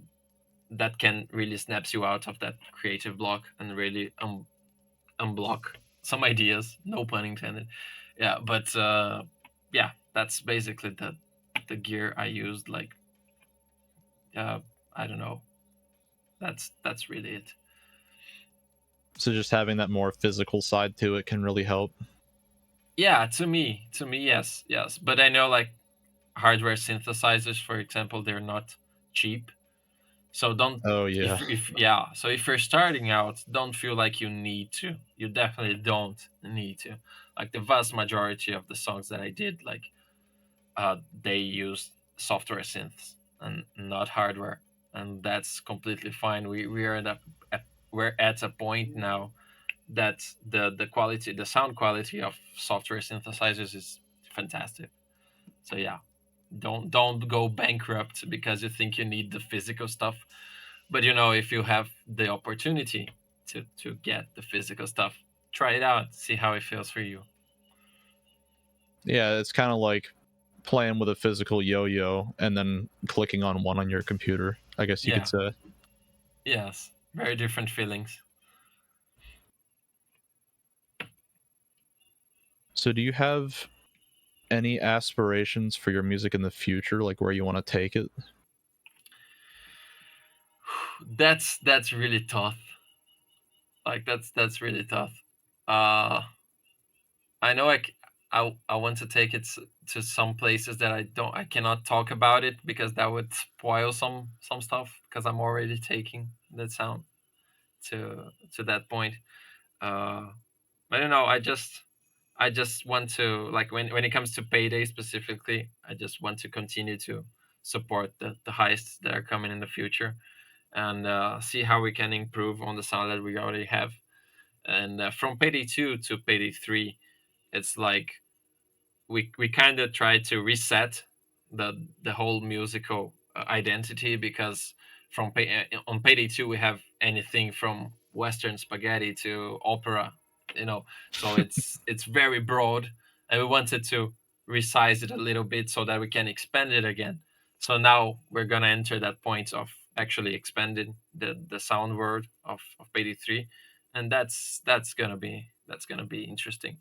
Speaker 2: that can really snaps you out of that creative block and really unblock some ideas. No pun intended. Yeah, but yeah, that's basically the gear I used. Like, uh, I don't know. That's really it.
Speaker 3: So just having that more physical side to it can really help.
Speaker 2: Yeah, to me, yes, yes. But I know like hardware synthesizers, for example, they're not cheap. So don't
Speaker 3: Oh yeah.
Speaker 2: if yeah, so if you're starting out, don't feel like you need to. You definitely don't need to. Like the vast majority of the songs that I did, like they used software synths and not hardware, and that's completely fine. We're at a point now that the sound quality of software synthesizers is fantastic. So yeah, don't go bankrupt because you think you need the physical stuff. But if you have the opportunity to get the physical stuff, try it out, see how it feels for you.
Speaker 3: Yeah, it's kind of like playing with a physical yo-yo and then clicking on one on your computer, I guess you could
Speaker 2: Yeah,
Speaker 3: say.
Speaker 2: yes, very different feelings.
Speaker 3: So do you have any aspirations for your music in the future, like where you want to take it?
Speaker 2: That's really tough. Like that's really tough. uh I know I want to take it to some places that I cannot talk about it, because that would spoil some stuff, because I'm already taking that sound to that point. uh I don't know. I just want to, like, when it comes to Payday specifically, I just want to continue to support the heists that are coming in the future, and see how we can improve on the sound that we already have. And from Payday 2 to Payday 3, it's like we kind of try to reset the whole musical identity, because on Payday 2 we have anything from Western spaghetti to opera, so it's very broad, and we wanted to resize it a little bit so that we can expand it again. So now we're gonna enter that point of actually expanding the sound world of Payday 3, and that's gonna be interesting,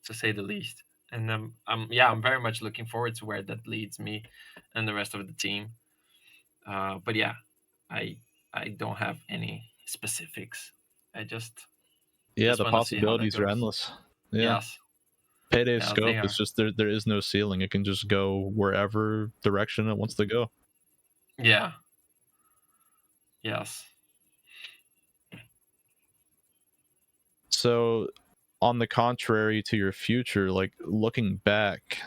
Speaker 2: to say the least. And I'm very much looking forward to where that leads me and the rest of the team. But yeah, I I don't have any specifics. I just
Speaker 3: Yeah,
Speaker 2: just
Speaker 3: the
Speaker 2: want to see how that
Speaker 3: possibilities are
Speaker 2: goes.
Speaker 3: endless. Yeah.
Speaker 2: Yes,
Speaker 3: Payday's
Speaker 2: yes, they
Speaker 3: scope is
Speaker 2: are.
Speaker 3: just there is no ceiling. It can just go wherever direction it wants to go.
Speaker 2: Yeah, yes.
Speaker 3: So on the contrary to your future, like looking back,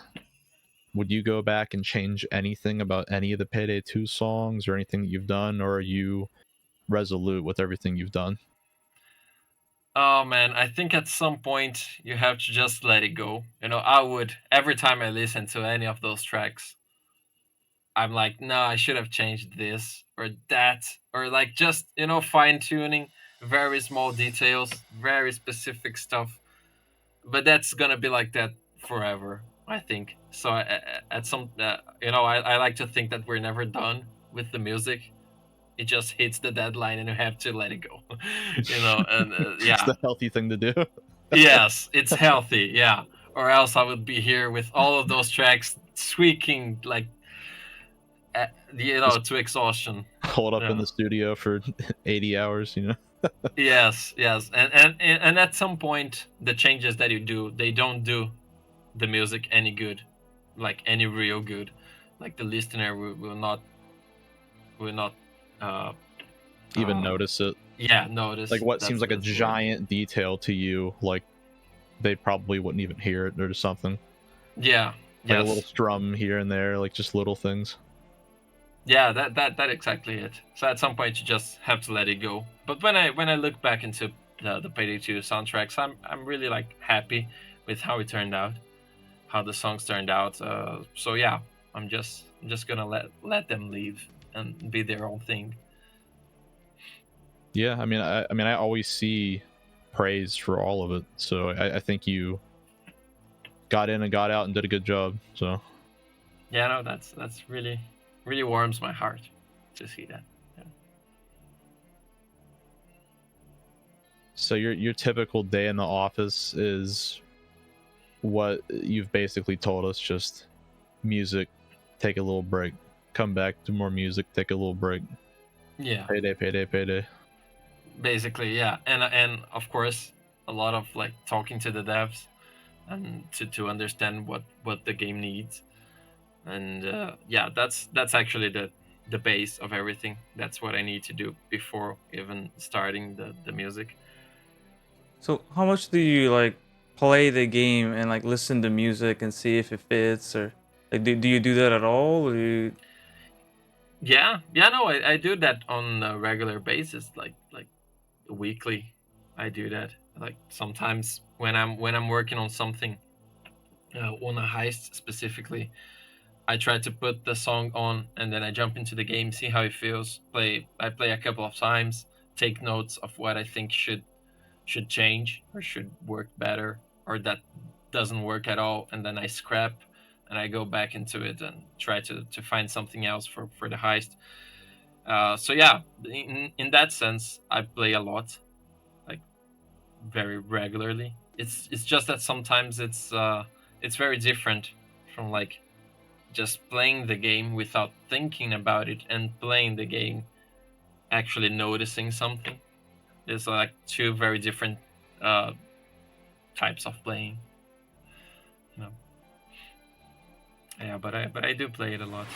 Speaker 3: would you go back and change anything about any of the Payday 2 songs or anything that you've done, or are you resolute with everything you've done?
Speaker 2: Oh man, I think at some point you have to just let it go. I would, every time I listen to any of those tracks, I'm like, no, I should have changed this or that, or like just fine tuning very small details, very specific stuff. But that's gonna be like that forever, I think. So at some, I like to think that we're never done with the music. It just hits the deadline, and you have to let it go. And
Speaker 3: It's
Speaker 2: yeah,
Speaker 3: the healthy thing to do.
Speaker 2: yes, it's healthy, yeah. Or else I would be here with all of those tracks squeaking like
Speaker 3: Just
Speaker 2: to exhaustion.
Speaker 3: hold up in
Speaker 2: Yeah.
Speaker 3: the studio for 80 hours, you know?
Speaker 2: Yes, yes, and at some point, the changes that you do, they don't do the music any good. like any real good. Like the listener will not uh,
Speaker 3: Even
Speaker 2: uh,
Speaker 3: notice it.
Speaker 2: yeah,
Speaker 3: Like
Speaker 2: notice.
Speaker 3: what seems like a
Speaker 2: That's the word.
Speaker 3: giant detail to you, like they probably wouldn't even hear it or something.
Speaker 2: Yeah.
Speaker 3: Like a little
Speaker 2: Yes.
Speaker 3: strum here and there, like just little things.
Speaker 2: Yeah, that exactly it. So at some point you just have to let it go. But when I look back into the Payday 2 soundtracks, I'm really like happy with how it turned out, how the songs turned out. So yeah, I'm just gonna let them leave and be their own thing.
Speaker 3: Yeah, I mean, I always see praise for all of it. So I think you got in and got out and did a good job. So
Speaker 2: Yeah, no, that's really really warms my heart to see that. Yeah.
Speaker 3: so your typical day in the office is what you've basically told us, just music, take a little break, come back to more music, take a little break.
Speaker 2: Yeah.
Speaker 3: Payday, payday, payday.
Speaker 2: Basically, yeah, and of course a lot of like talking to the devs and to understand what the game needs. And yeah, that's actually the base of everything. That's what I need to do before even starting the music.
Speaker 1: So how much do you like play the game and like listen to music and see if it fits, or like do you do that at all? Or do you...
Speaker 2: Yeah, yeah, no, I do that on a regular basis, like weekly. I do that. Like sometimes when I'm working on something, on a heist specifically, I try to put the song on and then I jump into the game, see how it feels. I play a couple of times, take notes of what I think should change or should work better, or that doesn't work at all, and then I scrap and I go back into it and try to find something else for the heist. So yeah, in that sense, I play a lot, like very regularly. It's just that sometimes it's very different from like just playing the game without thinking about it and playing the game actually noticing something. There's like two very different uh, types of playing. You know. Yeah, but I do play it a lot.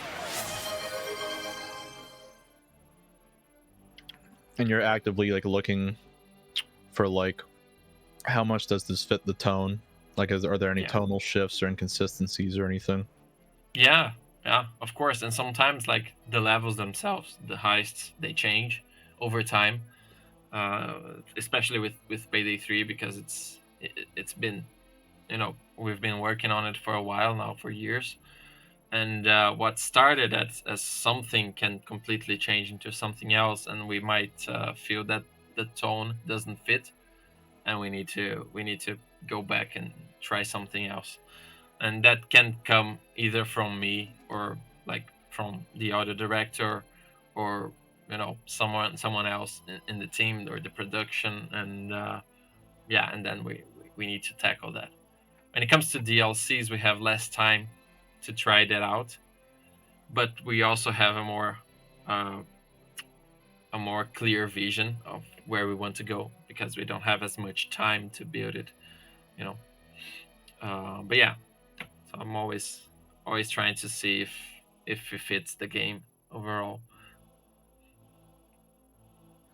Speaker 3: And you're actively like looking for like how much does this fit the tone? Like, are there any
Speaker 2: Yeah,
Speaker 3: tonal shifts or inconsistencies or anything?
Speaker 2: yeah, yeah. Of course, and sometimes like the levels themselves, the heists, they change over time. Especially with Payday 3 because it's been, we've been working on it for a while now, for years. And what started as something can completely change into something else, and we might feel that the tone doesn't fit, and we need to go back and try something else. And that can come either from me or like from the other director, or someone else in the team or the production. And yeah, and then we need to tackle that. When it comes to DLCs, we have less time to try that out, but we also have uh, a more clear vision of where we want to go because we don't have as much time to build it, you know. But yeah, so I'm always trying to see if it fits the game overall.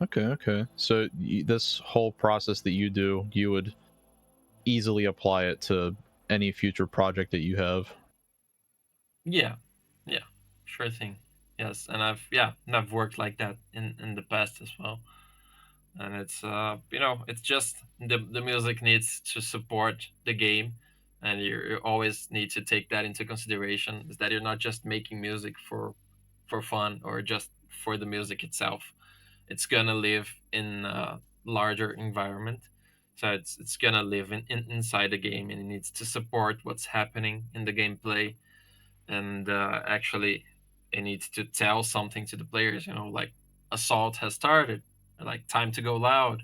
Speaker 3: Okay, okay. So this whole process that you do, you would easily apply it to any future project that you have.
Speaker 2: Yeah, yeah, sure thing. Yes, and I've worked like that in the past as well. And it's it's just the music needs to support the game, and you always need to take that into consideration, is that you're not just making music for fun or just for the music itself. It's gonna live in a larger environment, so it's gonna live inside the game, and it needs to support what's happening in the gameplay. And actually it needs to tell something to the players, like assault has started, or like time to go loud,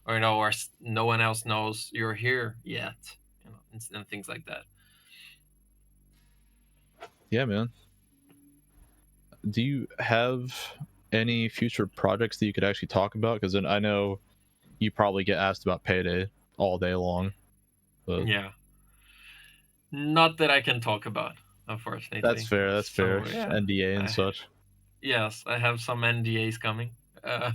Speaker 2: or or no one else knows you're here yet, and things like that.
Speaker 3: Yeah, man. Do you have any future projects that you could actually talk about? Because I know you probably get asked about Payday all day long. But
Speaker 2: Yeah, not that I can talk about.
Speaker 3: That's
Speaker 2: unfortunately.
Speaker 3: fair. That's fair.
Speaker 2: So yeah,
Speaker 3: NDA and
Speaker 2: I,
Speaker 3: such.
Speaker 2: yes, I have some NDAs coming uh,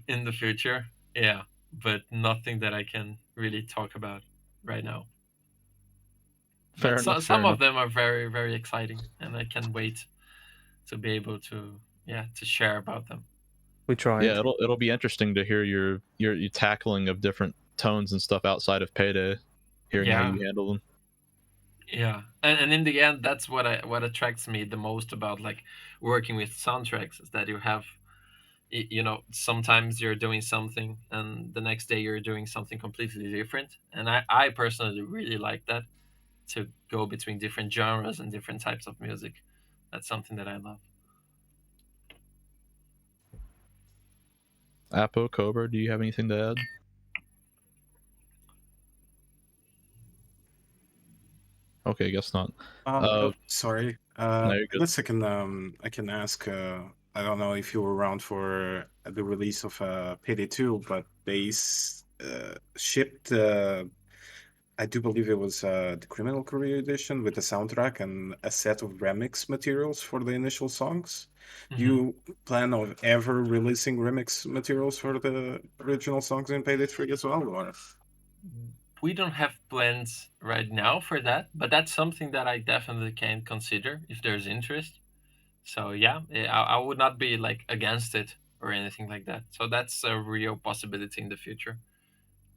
Speaker 2: in the future. Yeah, but nothing that I can really talk about right now.
Speaker 3: Fair
Speaker 2: But
Speaker 3: enough. Fair
Speaker 2: some of
Speaker 3: enough.
Speaker 2: them are very very exciting, and I can wait to be able to, yeah, to share about them.
Speaker 1: We
Speaker 3: Yeah,
Speaker 1: tried.
Speaker 3: it'll be interesting to hear your tackling of different tones and stuff outside of Payday, hearing how
Speaker 2: Yeah,
Speaker 3: you handle them.
Speaker 2: yeah, and in the end, that's what attracts me the most about like working with soundtracks is that you have, you know, sometimes you're doing something and the next day you're doing something completely different, and I personally really like that, to go between different genres and different types of music. That's something that I love.
Speaker 3: Apo, Cobra, do you have anything to add? Okay, guess not.
Speaker 4: Oh, sorry.
Speaker 3: No, you're
Speaker 4: I
Speaker 3: good.
Speaker 4: guess I can ask. I don't know if you were around for the release of Payday 2, but shipped. I do believe it was the Criminal Career Edition with the soundtrack and a set of remix materials for the initial songs. Do
Speaker 2: Hmm.
Speaker 4: you plan on ever releasing remix materials for the original songs in Payday 3 as well, or?
Speaker 2: We don't have plans right now for that, but that's something that I definitely can consider if there's interest. So yeah, I would not be like against it or anything like that. So that's a real possibility in the future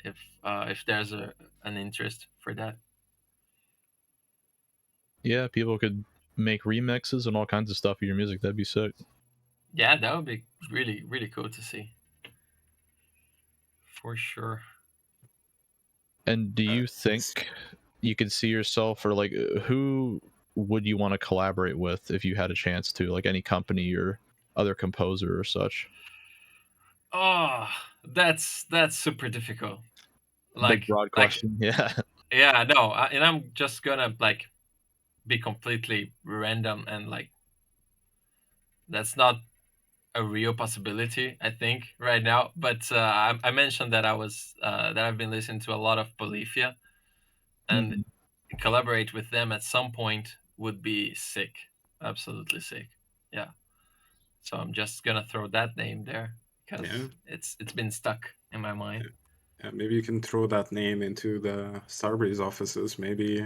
Speaker 2: if there's an interest for that.
Speaker 3: Yeah, people could make remixes and all kinds of stuff of your music. That'd be sick.
Speaker 2: Yeah, that would be really really cool to see for sure.
Speaker 3: And do you think you could see yourself, or like, who would you want to collaborate with if you had a chance to, like any company or other composer or such?
Speaker 2: Oh, that's super difficult.
Speaker 3: Big broad
Speaker 2: Like
Speaker 3: question. Yeah.
Speaker 2: yeah, no, and I'm just gonna like be completely random and like that's not a real possibility, I think, right now. But I mentioned that that I've been listening to a lot of Polyphia, and
Speaker 3: Mhm.
Speaker 2: collaborate with them at some point would be sick, absolutely sick. Yeah. So I'm just gonna throw that name there
Speaker 4: Yeah.
Speaker 2: because it's been stuck in my mind.
Speaker 4: Maybe you can throw that name into the Starbreeze offices. Maybe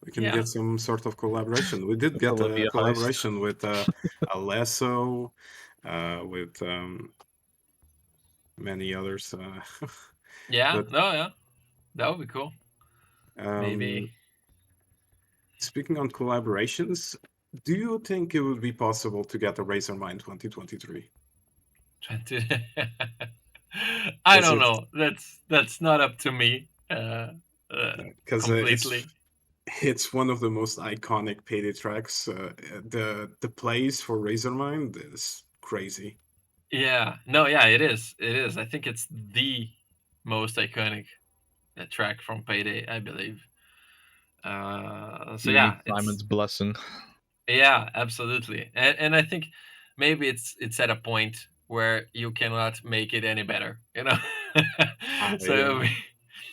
Speaker 4: we can
Speaker 2: Yeah.
Speaker 4: get some sort of collaboration. We did get a
Speaker 3: Olivia Heist.
Speaker 4: collaboration with Alesso, with many others.
Speaker 2: Yeah.
Speaker 4: But
Speaker 2: No. Yeah. That would be cool. Maybe.
Speaker 4: um, speaking on collaborations, do you think it would be possible to get a Razormine 2023?
Speaker 2: 20. I
Speaker 4: Because
Speaker 2: don't know. That's not up to me.
Speaker 4: because
Speaker 2: Completely.
Speaker 4: it's one of the most iconic Payday tracks. The plays for Razormine is crazy.
Speaker 2: Yeah. No. Yeah. It is. It is. I think it's the most iconic track from Payday, I believe. So
Speaker 3: You need
Speaker 2: yeah, it's
Speaker 3: Simon's blessing.
Speaker 2: yeah, absolutely, and I think maybe it's at a point where you cannot make it any better, you know.
Speaker 4: Yeah.
Speaker 2: So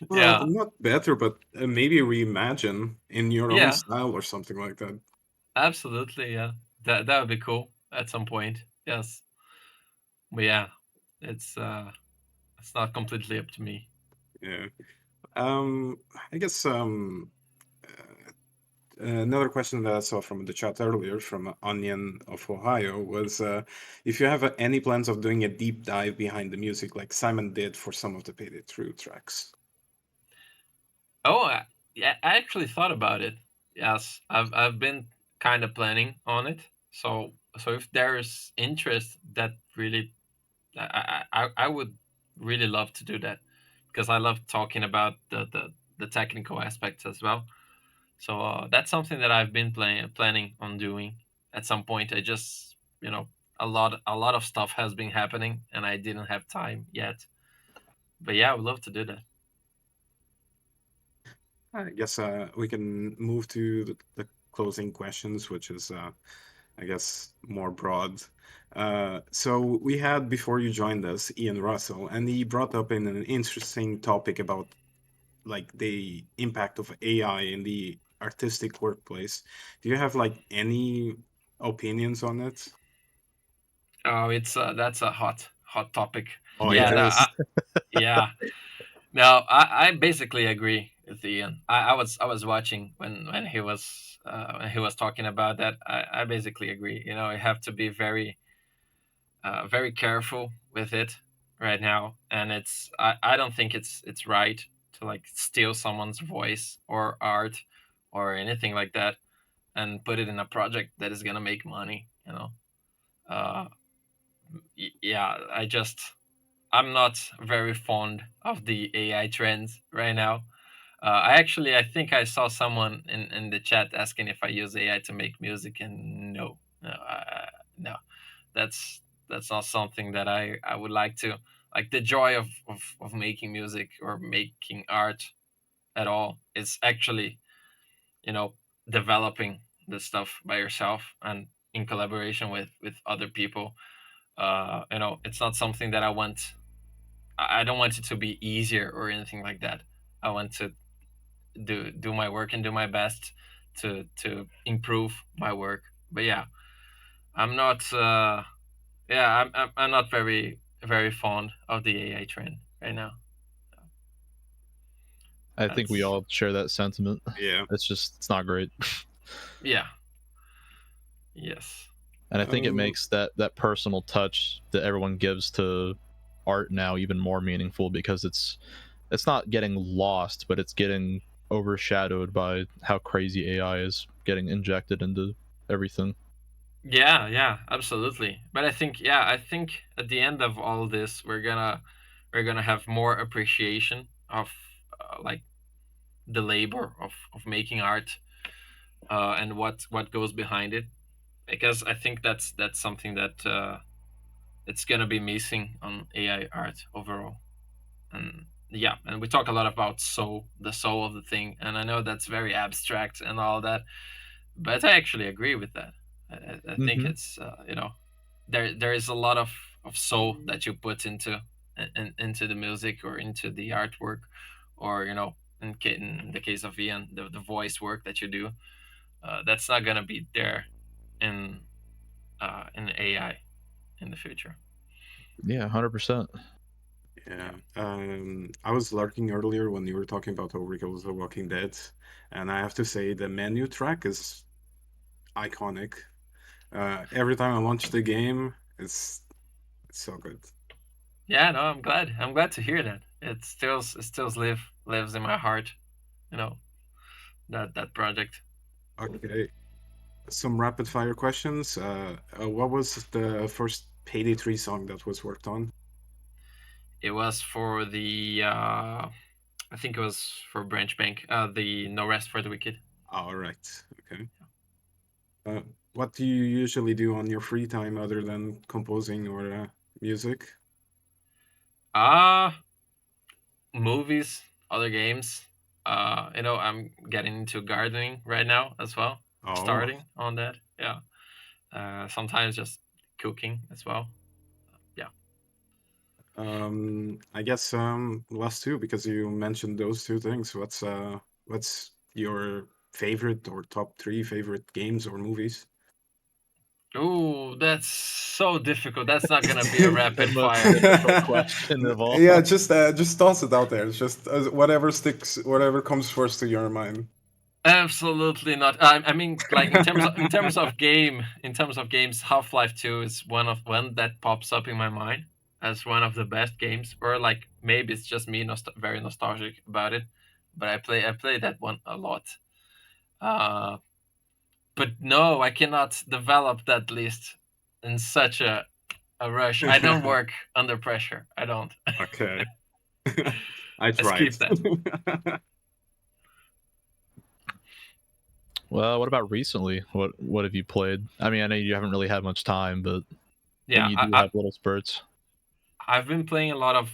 Speaker 4: Well,
Speaker 2: yeah,
Speaker 4: not better, but maybe reimagine in your own
Speaker 2: yeah,
Speaker 4: style or something like that.
Speaker 2: absolutely, yeah. That would be cool at some point. Yes, but yeah, it's uh, it's not completely up to me.
Speaker 4: Yeah. Um, I guess another question that I saw from the chat earlier from Onion of Ohio was if you have any plans of doing a deep dive behind the music like Simon did for some of the Payday True tracks.
Speaker 2: Oh, yeah, I actually thought about it. Yes, I've been kind of planning on it. So if there's interest, that really I would really love to do that because I love talking about the technical aspects as well. So that's something that I've been planning on doing at some point. I just, you know, a lot of stuff has been happening and I didn't have time yet. But yeah, I would love to do that.
Speaker 4: I guess we can move to the closing questions, which is, I guess, more broad. So we had before you joined us, Ian Russell, and he brought up in an interesting topic about like the impact of AI in the artistic workplace. Do you have like any opinions on it?
Speaker 2: Oh, it's that's a hot topic.
Speaker 4: Oh,
Speaker 2: Yeah,
Speaker 4: it
Speaker 2: no,
Speaker 4: is.
Speaker 2: yeah. No, I basically agree with Ian. I was watching when he was talking about that. I basically agree. You know, you have to be very careful with it right now, and I don't think it's right to like steal someone's voice or art or anything like that and put it in a project that is gonna make money. You know, uh, yeah. I'm not very fond of the AI trends right now. I think I saw someone in the chat asking if I use AI to make music, and no, no, that's that's not something that I would like to like. The joy of making music or making art at all is actually, you know, developing the stuff by yourself and in collaboration with other people. You know, it's not something that I don't want it to be easier or anything like that. I want to do my work and do my best to improve my work. But yeah, I'm not. I'm not very fond of the AI trend right now.
Speaker 3: I think we
Speaker 2: That's
Speaker 3: all share that sentiment.
Speaker 4: Yeah.
Speaker 3: It's not great.
Speaker 2: yeah. Yes.
Speaker 3: And I think it
Speaker 4: Um,
Speaker 3: makes that personal touch that everyone gives to art now even more meaningful, because it's not getting lost, but it's getting overshadowed by how crazy AI is getting injected into everything.
Speaker 2: Yeah. Yeah. Absolutely. But I think at the end of all this, we're gonna have more appreciation of like the labor of making art and what goes behind it, because I think that's something that it's gonna be missing on AI art overall. And yeah, and we talk a lot about the soul of the thing, and I know that's very abstract and all that, but I actually agree with that. I think
Speaker 3: Mm-hmm.
Speaker 2: it's you know, there is a lot of soul that you put into the music or into the artwork, or you know, in the case of Ian, the voice work that you do, that's not gonna be there in in AI in the future.
Speaker 3: Yeah, 100%.
Speaker 4: yeah. I was lurking earlier when you were talking about Overkill The Walking Dead, and I have to say the menu track is iconic. Every time I launch the game, it's so good.
Speaker 2: Yeah, no, I'm glad. I'm glad to hear that. It still lives in my heart. You know, that project.
Speaker 4: Okay, some rapid fire questions. What was the first Payday 3 song that was worked on?
Speaker 2: It was for the I think it was for Branch Bank. The No Rest for the Wicked.
Speaker 4: All right. Okay. Uh, what do you usually do on your free time other than composing or music?
Speaker 2: Uh movies, other games. You know, I'm getting into gardening right now as well.
Speaker 4: Oh,
Speaker 2: Starting on that. Yeah. Sometimes just cooking as well. Yeah.
Speaker 4: I guess last two because you mentioned those two things. What's your favorite or top three favorite games or movies?
Speaker 2: Oh, that's so difficult. That's not gonna be a
Speaker 3: The
Speaker 2: rapid
Speaker 3: most
Speaker 2: fire.
Speaker 3: difficult question of all.
Speaker 4: Yeah, just toss it out there. It's just whatever sticks, whatever comes first to your mind.
Speaker 2: Absolutely not. I mean, like in terms of games, Half Life Two is one that pops up in my mind as one of the best games. Or like maybe it's just me, very nostalgic about it, but I play that one a lot. Uh, but no, I cannot develop that list in such a rush. I don't work under pressure. I don't.
Speaker 4: Okay, I
Speaker 2: I
Speaker 4: tried.
Speaker 2: skip that.
Speaker 3: Well, what about recently? What have you played? I mean, I know you haven't really had much time, but when
Speaker 2: Yeah,
Speaker 3: you do have little spurts.
Speaker 2: I've been playing a lot of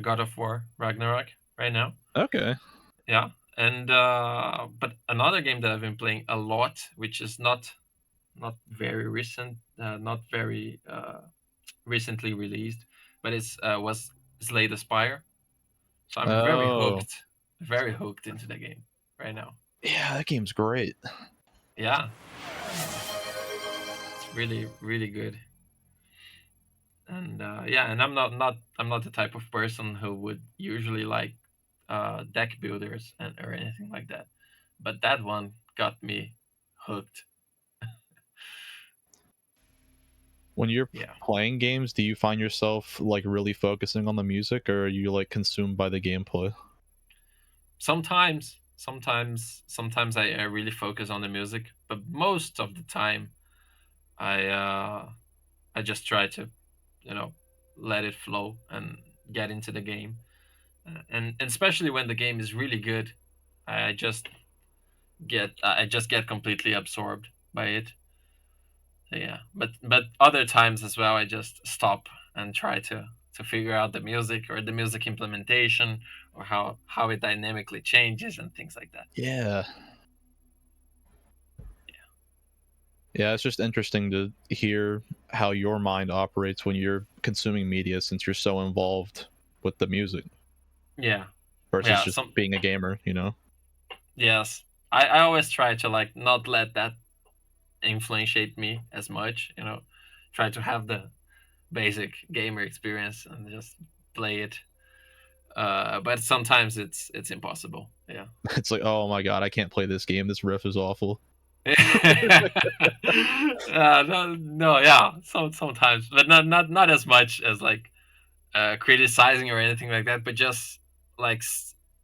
Speaker 2: God of War Ragnarok right now.
Speaker 3: Okay.
Speaker 2: Yeah, and but another game that I've been playing a lot, which is not very recent, not very recently released, but it's was Slay the Spire. So I'm
Speaker 3: Oh,
Speaker 2: very hooked into the game right now.
Speaker 3: Yeah, that game's great.
Speaker 2: Yeah, it's really really good. And yeah, and I'm not the type of person who would usually like deck builders and or anything like that, but that one got me hooked.
Speaker 3: When you're
Speaker 2: Yeah,
Speaker 3: playing games, do you find yourself like really focusing on the music, or are you like consumed by the gameplay?
Speaker 2: sometimes I really focus on the music, but most of the time I I just try to, you know, let it flow and get into the game. And especially when the game is really good, I just I just get completely absorbed by it. So yeah, but other times as well, I just stop and try to figure out the music or the music implementation or how it dynamically changes and things like that.
Speaker 3: Yeah. Yeah, it's just interesting to hear how your mind operates when you're consuming media since you're so involved with the music
Speaker 2: Yeah,
Speaker 3: versus
Speaker 2: yeah.
Speaker 3: just being a gamer, you know?
Speaker 2: Yes, I always try to like not let that influentiate me as much. You know, try to have the basic gamer experience and just play it. But sometimes it's impossible. Yeah.
Speaker 3: It's like, oh my god, I can't play this game. This riff is awful.
Speaker 2: No, no, yeah. Sometimes, but not as much as like criticizing or anything like that, but just like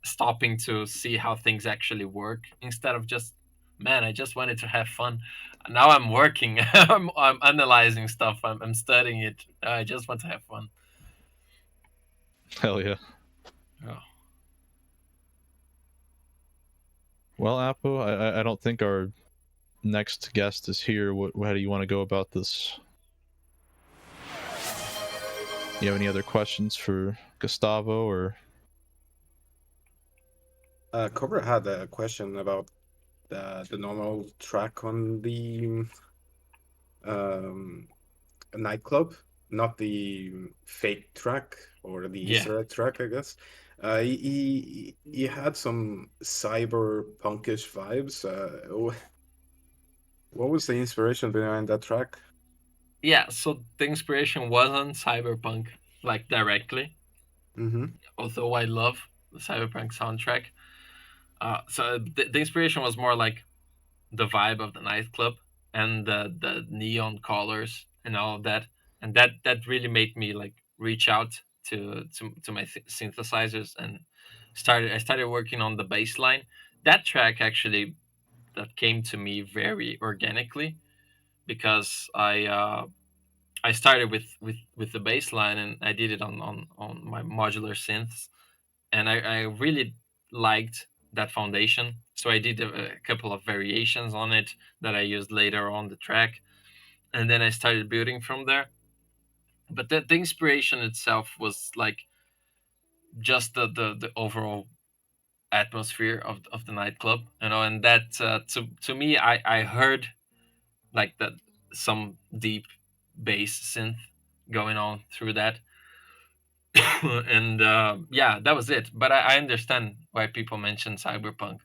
Speaker 2: stopping to see how things actually work instead of just, man, I just wanted to have fun. Now I'm working. I'm analyzing stuff. I'm studying it. I just want to have fun.
Speaker 3: Hell yeah.
Speaker 2: Oh.
Speaker 3: Well, Apo, I don't think our next guest is here. How do you want to go about this? You have any other questions for Gustavo or?
Speaker 4: Cobra had a question about the normal track on the um, nightclub, not the fake track or the
Speaker 2: Yeah.
Speaker 4: Easter egg track, I guess. He had some cyberpunkish vibes. What was the inspiration behind that track?
Speaker 2: Yeah, so the inspiration wasn't cyberpunk like directly,
Speaker 4: Mm-hmm.
Speaker 2: although I love the cyberpunk soundtrack. So the inspiration was more like the vibe of the nightclub and the neon colors and all of that, and that really made me like reach out to my synthesizers and I started working on the bass line. That track actually that came to me very organically because I started with the bass line and I did it on my modular synths, and I really liked that foundation. So I did a couple of variations on it that I used later on the track, and then I started building from there. But the inspiration itself was like just the overall atmosphere of the nightclub, you know, and that to me I heard like that some deep bass synth going on through that. And yeah, that was it. But I understand why people mention cyberpunk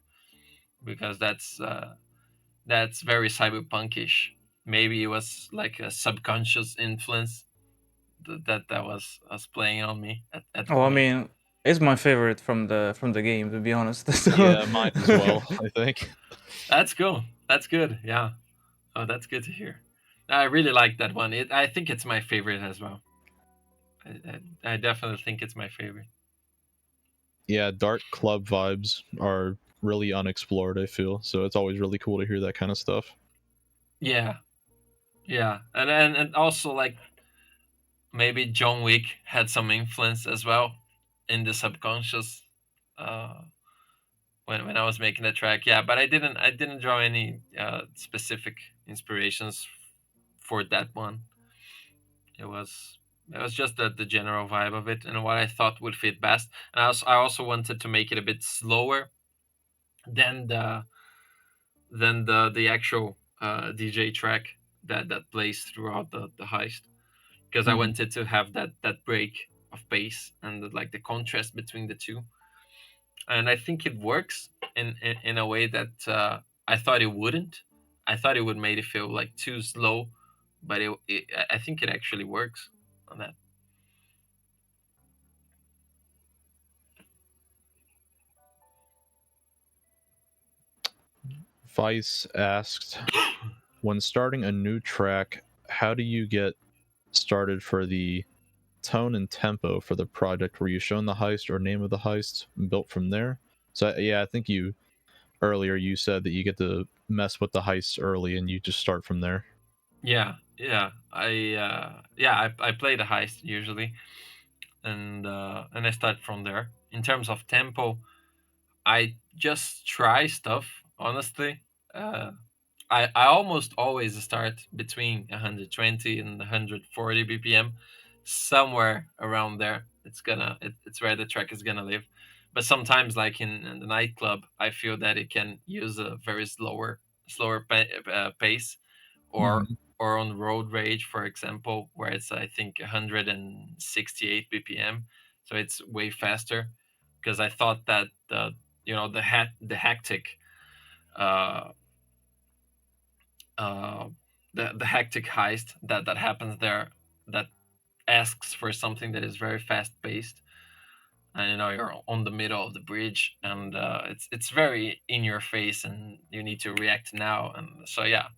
Speaker 2: because that's very cyberpunkish. Maybe it was like a subconscious influence that was playing on me at the
Speaker 1: Oh, I
Speaker 2: point.
Speaker 1: mean, it's my favorite from the game, to be honest. So,
Speaker 3: Yeah, mine as well, I think.
Speaker 2: That's cool. That's good. Yeah. Oh, that's good to hear. I really like that one. I think it's my favorite as well. I definitely think it's my favorite.
Speaker 3: Yeah, dark club vibes are really unexplored, I feel. So it's always really cool to hear that kind of stuff.
Speaker 2: Yeah. Yeah. And also like maybe John Wick had some influence as well in the subconscious uh, when I was making the track. Yeah, but I didn't draw any specific inspirations for that one. It was it was just the general vibe of it and what I thought would fit best. And I also wanted to make it a bit slower than the actual DJ track that plays throughout the heist because I
Speaker 1: mhm.
Speaker 2: wanted to have that break of bass and like the contrast between the two. and I think it works in a way that I thought it wouldn't. I thought it would make it feel like too slow, but I think it actually works on that.
Speaker 3: Vice asked, when starting a new track, how do you get started for the tone and tempo for the project? Were you shown the heist or name of the heist and built from there? So yeah, I think you earlier you said that you get to mess with the heists early and you just start from there.
Speaker 2: Yeah, yeah. I play the heist usually, and I start from there. In terms of tempo, I just try stuff. Honestly, uh, I almost always start between 120 and 140 BPM, somewhere around there. It's where the track is gonna live. But sometimes, like in the nightclub, I feel that it can use a very pace, or
Speaker 3: Mhm.
Speaker 2: or on road rage, for example, where it's I think 168 BPM, so it's way faster. Because I thought that the hectic uh, uh, the hectic heist that happens there, that asks for something that is very fast paced, and you're on the middle of the bridge, and it's very in your face, and you need to react now. And so yeah,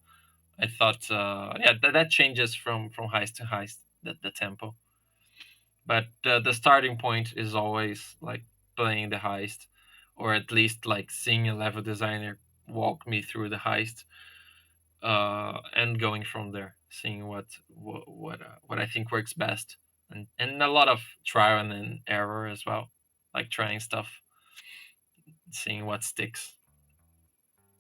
Speaker 2: I thought that changes from heist to heist, the tempo, but the starting point is always like playing the heist, or at least like seeing a level designer walk me through the heist, and going from there, seeing what I think works best, and a lot of trial and error as well, like trying stuff, seeing what sticks.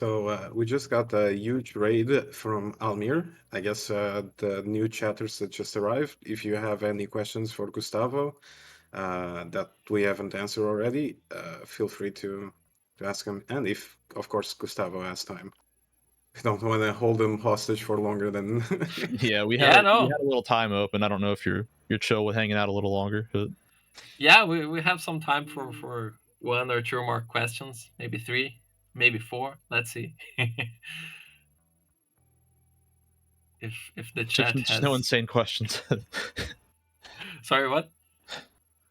Speaker 4: So we just got a huge raid from Almir. I guess the new chatters that just arrived. If you have any questions for Gustavo that we haven't answered already, feel free to ask him. And if, of course, Gustavo has time. We don't want to hold him hostage for longer than.
Speaker 3: Yeah,
Speaker 2: Yeah,
Speaker 3: we
Speaker 2: no,
Speaker 3: had a little time open. I don't know if you're chill with hanging out a little longer, but
Speaker 2: yeah, we have some time for one or two more questions, maybe three, maybe four. Let's see. If the chat
Speaker 3: just no
Speaker 2: has.
Speaker 3: insane questions.
Speaker 2: Sorry, what?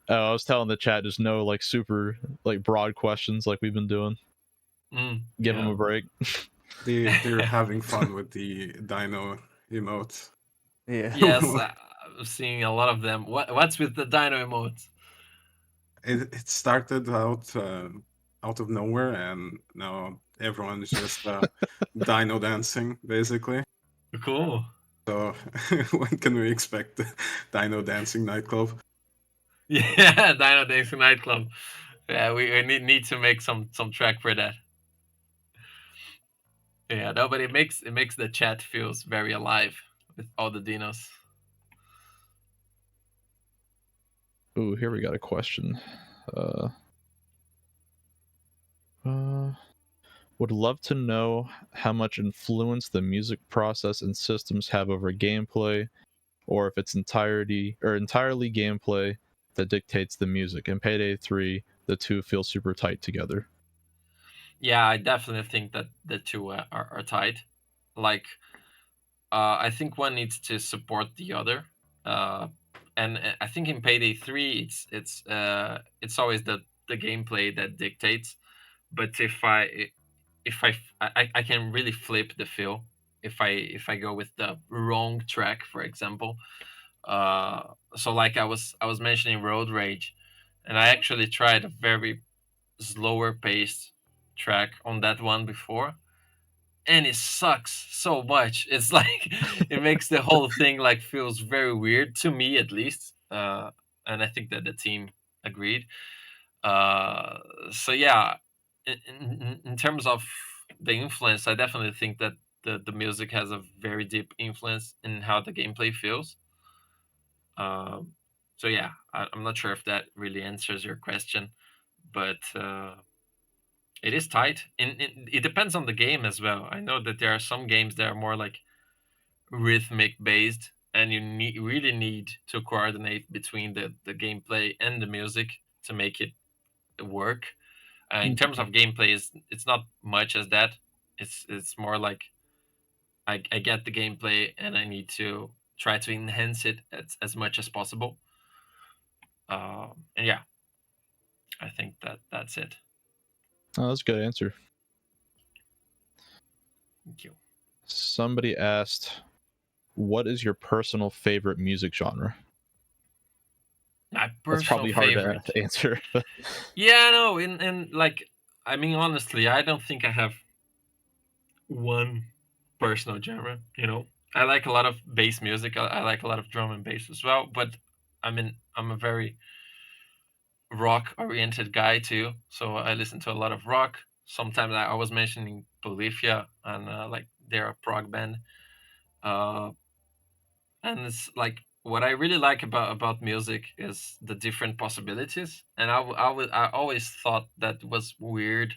Speaker 3: Oh, I was telling the chat just no like super like broad questions like we've been doing. Give them
Speaker 2: Yeah.
Speaker 3: a break.
Speaker 4: They're having fun with the dino emote.
Speaker 1: Yeah.
Speaker 2: Yes, I'm seeing a lot of them. What's with the dino emotes?
Speaker 4: It started out of nowhere, and now everyone is just dino dancing, basically.
Speaker 2: Cool.
Speaker 4: So when can we expect the dino dancing nightclub?
Speaker 2: Yeah, Dino Dancing Nightclub. Yeah, we need to make some track for that. Yeah, no, but it makes the chat feels very alive with all the dinos.
Speaker 3: Ooh, here we got a question. Uh, uh, would love to know how much influence the music process and systems have over gameplay, or if it's entirely gameplay that dictates the music. In Payday 3, the two feel super tight together.
Speaker 2: Yeah, I definitely think that the two are tied. Like, I think one needs to support the other. Uh, and I think in Payday 3, it's always the gameplay that dictates. But if I can really flip the feel if I go with the wrong track, for example. So like I was mentioning Road Rage, and I actually tried a very slower paced track on that one before, and it sucks so much. It's like it makes the whole thing like feels very weird to me, at least. And I think that the team agreed. Uh, so yeah, in terms of the influence, I definitely think that the music has a very deep influence in how the gameplay feels. Um, so yeah, I'm not sure if that really answers your question, but it is tight. It depends on the game as well. I know that there are some games that are more like rhythmic based, and really need to coordinate between the gameplay and the music to make it work. In terms of gameplay, it's not much as that. It's more like I get the gameplay and I need to try to enhance it as much as possible. And yeah, I think that's it.
Speaker 3: Oh, that's a good answer.
Speaker 2: Thank you.
Speaker 3: Somebody asked, what is your personal favorite music genre?
Speaker 2: My
Speaker 3: That's
Speaker 2: personal
Speaker 3: probably hard
Speaker 2: favorite.
Speaker 3: to answer.
Speaker 2: Yeah, no, in like, I mean, honestly, I don't think I have one personal genre. I like a lot of bass music. I like a lot of drum and bass as well. But I'm a very rock oriented guy too. So I listen to a lot of rock. Sometimes I was mentioning Bolivia, and like they're a prog band. Uh, and it's like what I really like about music is the different possibilities. And I always thought that was weird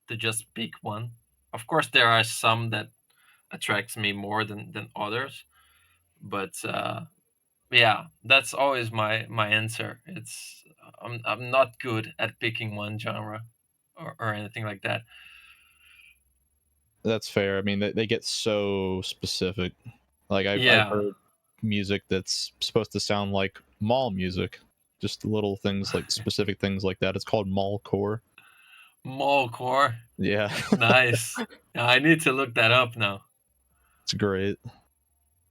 Speaker 2: to just pick one. Of course, there are some that attracts me more than others, but yeah, that's always my answer. I'm not good at picking one genre or anything like that.
Speaker 3: That's fair. I mean, they get so specific. Like I've
Speaker 2: Yeah.
Speaker 3: heard music that's supposed to sound like mall music, just little things like specific things like that. It's called mallcore.
Speaker 2: Mallcore.
Speaker 3: Yeah,
Speaker 2: Nice. Yeah, I need to look that up now.
Speaker 3: it's great.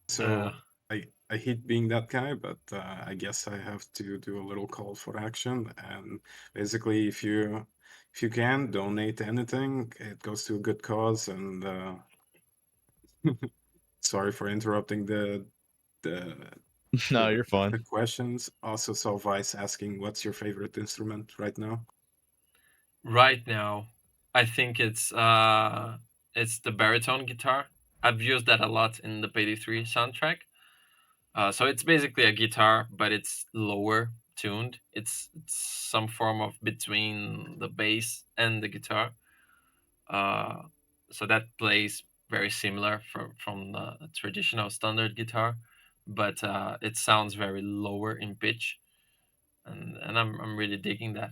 Speaker 4: So I hate being that guy, but I guess I have to do a little call for action. And basically, if you can donate anything, it goes to a good cause. And sorry for interrupting the
Speaker 3: No,
Speaker 4: the,
Speaker 3: you're fine.
Speaker 4: the questions. Also saw Vice asking, "What's your favorite instrument right now?"
Speaker 2: Right now, I think it's the baritone guitar. I've used that a lot in the Payday 3 soundtrack. So it's basically a guitar, but it's lower tuned. It's some form of between the bass and the guitar. Uh, so that plays very similar from the traditional standard guitar, but it sounds very lower in pitch, and I'm really digging that.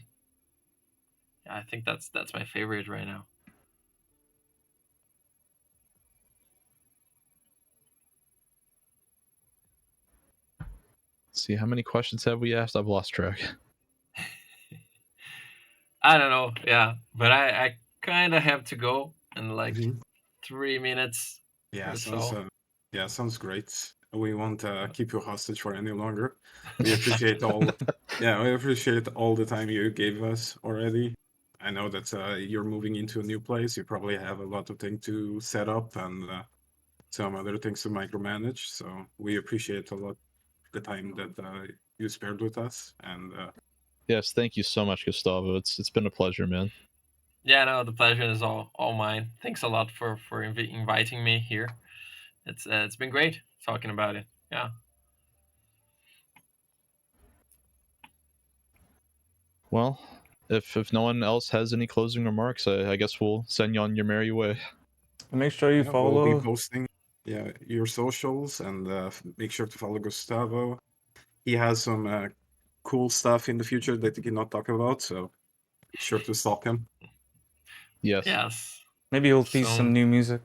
Speaker 2: Yeah, I think that's my favorite right now.
Speaker 3: Let's see, how many questions have we asked? I've lost track.
Speaker 2: I don't know, yeah, but I kind of have to go in like
Speaker 4: Mhm.
Speaker 2: 3 minutes
Speaker 4: Yeah,
Speaker 2: or
Speaker 4: sounds
Speaker 2: so.
Speaker 4: sounds great. We won't keep you hostage for any longer. We appreciate all yeah, we appreciate all the time you gave us already. I know that you're moving into a new place. You probably have a lot of things to set up and some other things to micromanage. So we appreciate a lot the time that you spared with us. And
Speaker 3: Yes, thank you so much, Gustavo. It's been a pleasure, man.
Speaker 2: Yeah, no, the pleasure is all mine. Thanks a lot for inviting me here. It's been great talking about it. Yeah.
Speaker 3: Well, if no one else has any closing remarks, I guess we'll send you on your merry way.
Speaker 1: Make sure you
Speaker 4: yeah, we'll be
Speaker 1: follow.
Speaker 4: posting your socials and make sure to follow Gustavo. He has some cool stuff in the future that he cannot talk about, so be sure to stalk him.
Speaker 3: Yes.
Speaker 2: Yes.
Speaker 1: Maybe he'll tease some
Speaker 2: Soon.
Speaker 1: new music.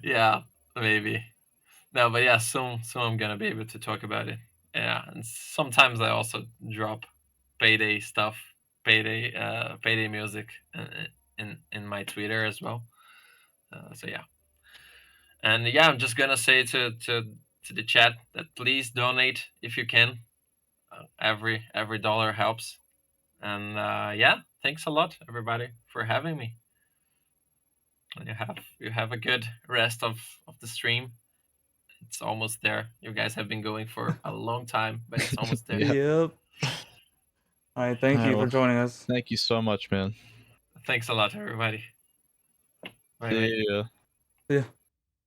Speaker 2: Yeah, maybe. No, but yeah, soon I'm gonna be able to talk about it. Yeah, and sometimes I also drop payday stuff, payday music in my Twitter as well. So yeah, and yeah, I'm just gonna say to the chat that please donate if you can. Every dollar helps. And yeah, thanks a lot, everybody, for having me. And you have a good rest of the stream. It's almost there. You guys have been going for a long time, but it's almost there.
Speaker 3: Yeah.
Speaker 1: Yep. All right.
Speaker 3: All
Speaker 1: Thank
Speaker 3: right,
Speaker 1: you for
Speaker 3: well,
Speaker 1: joining us.
Speaker 3: thank you so much, man.
Speaker 2: Thanks a lot, everybody. Bye bye.
Speaker 3: See ya.
Speaker 1: Yeah.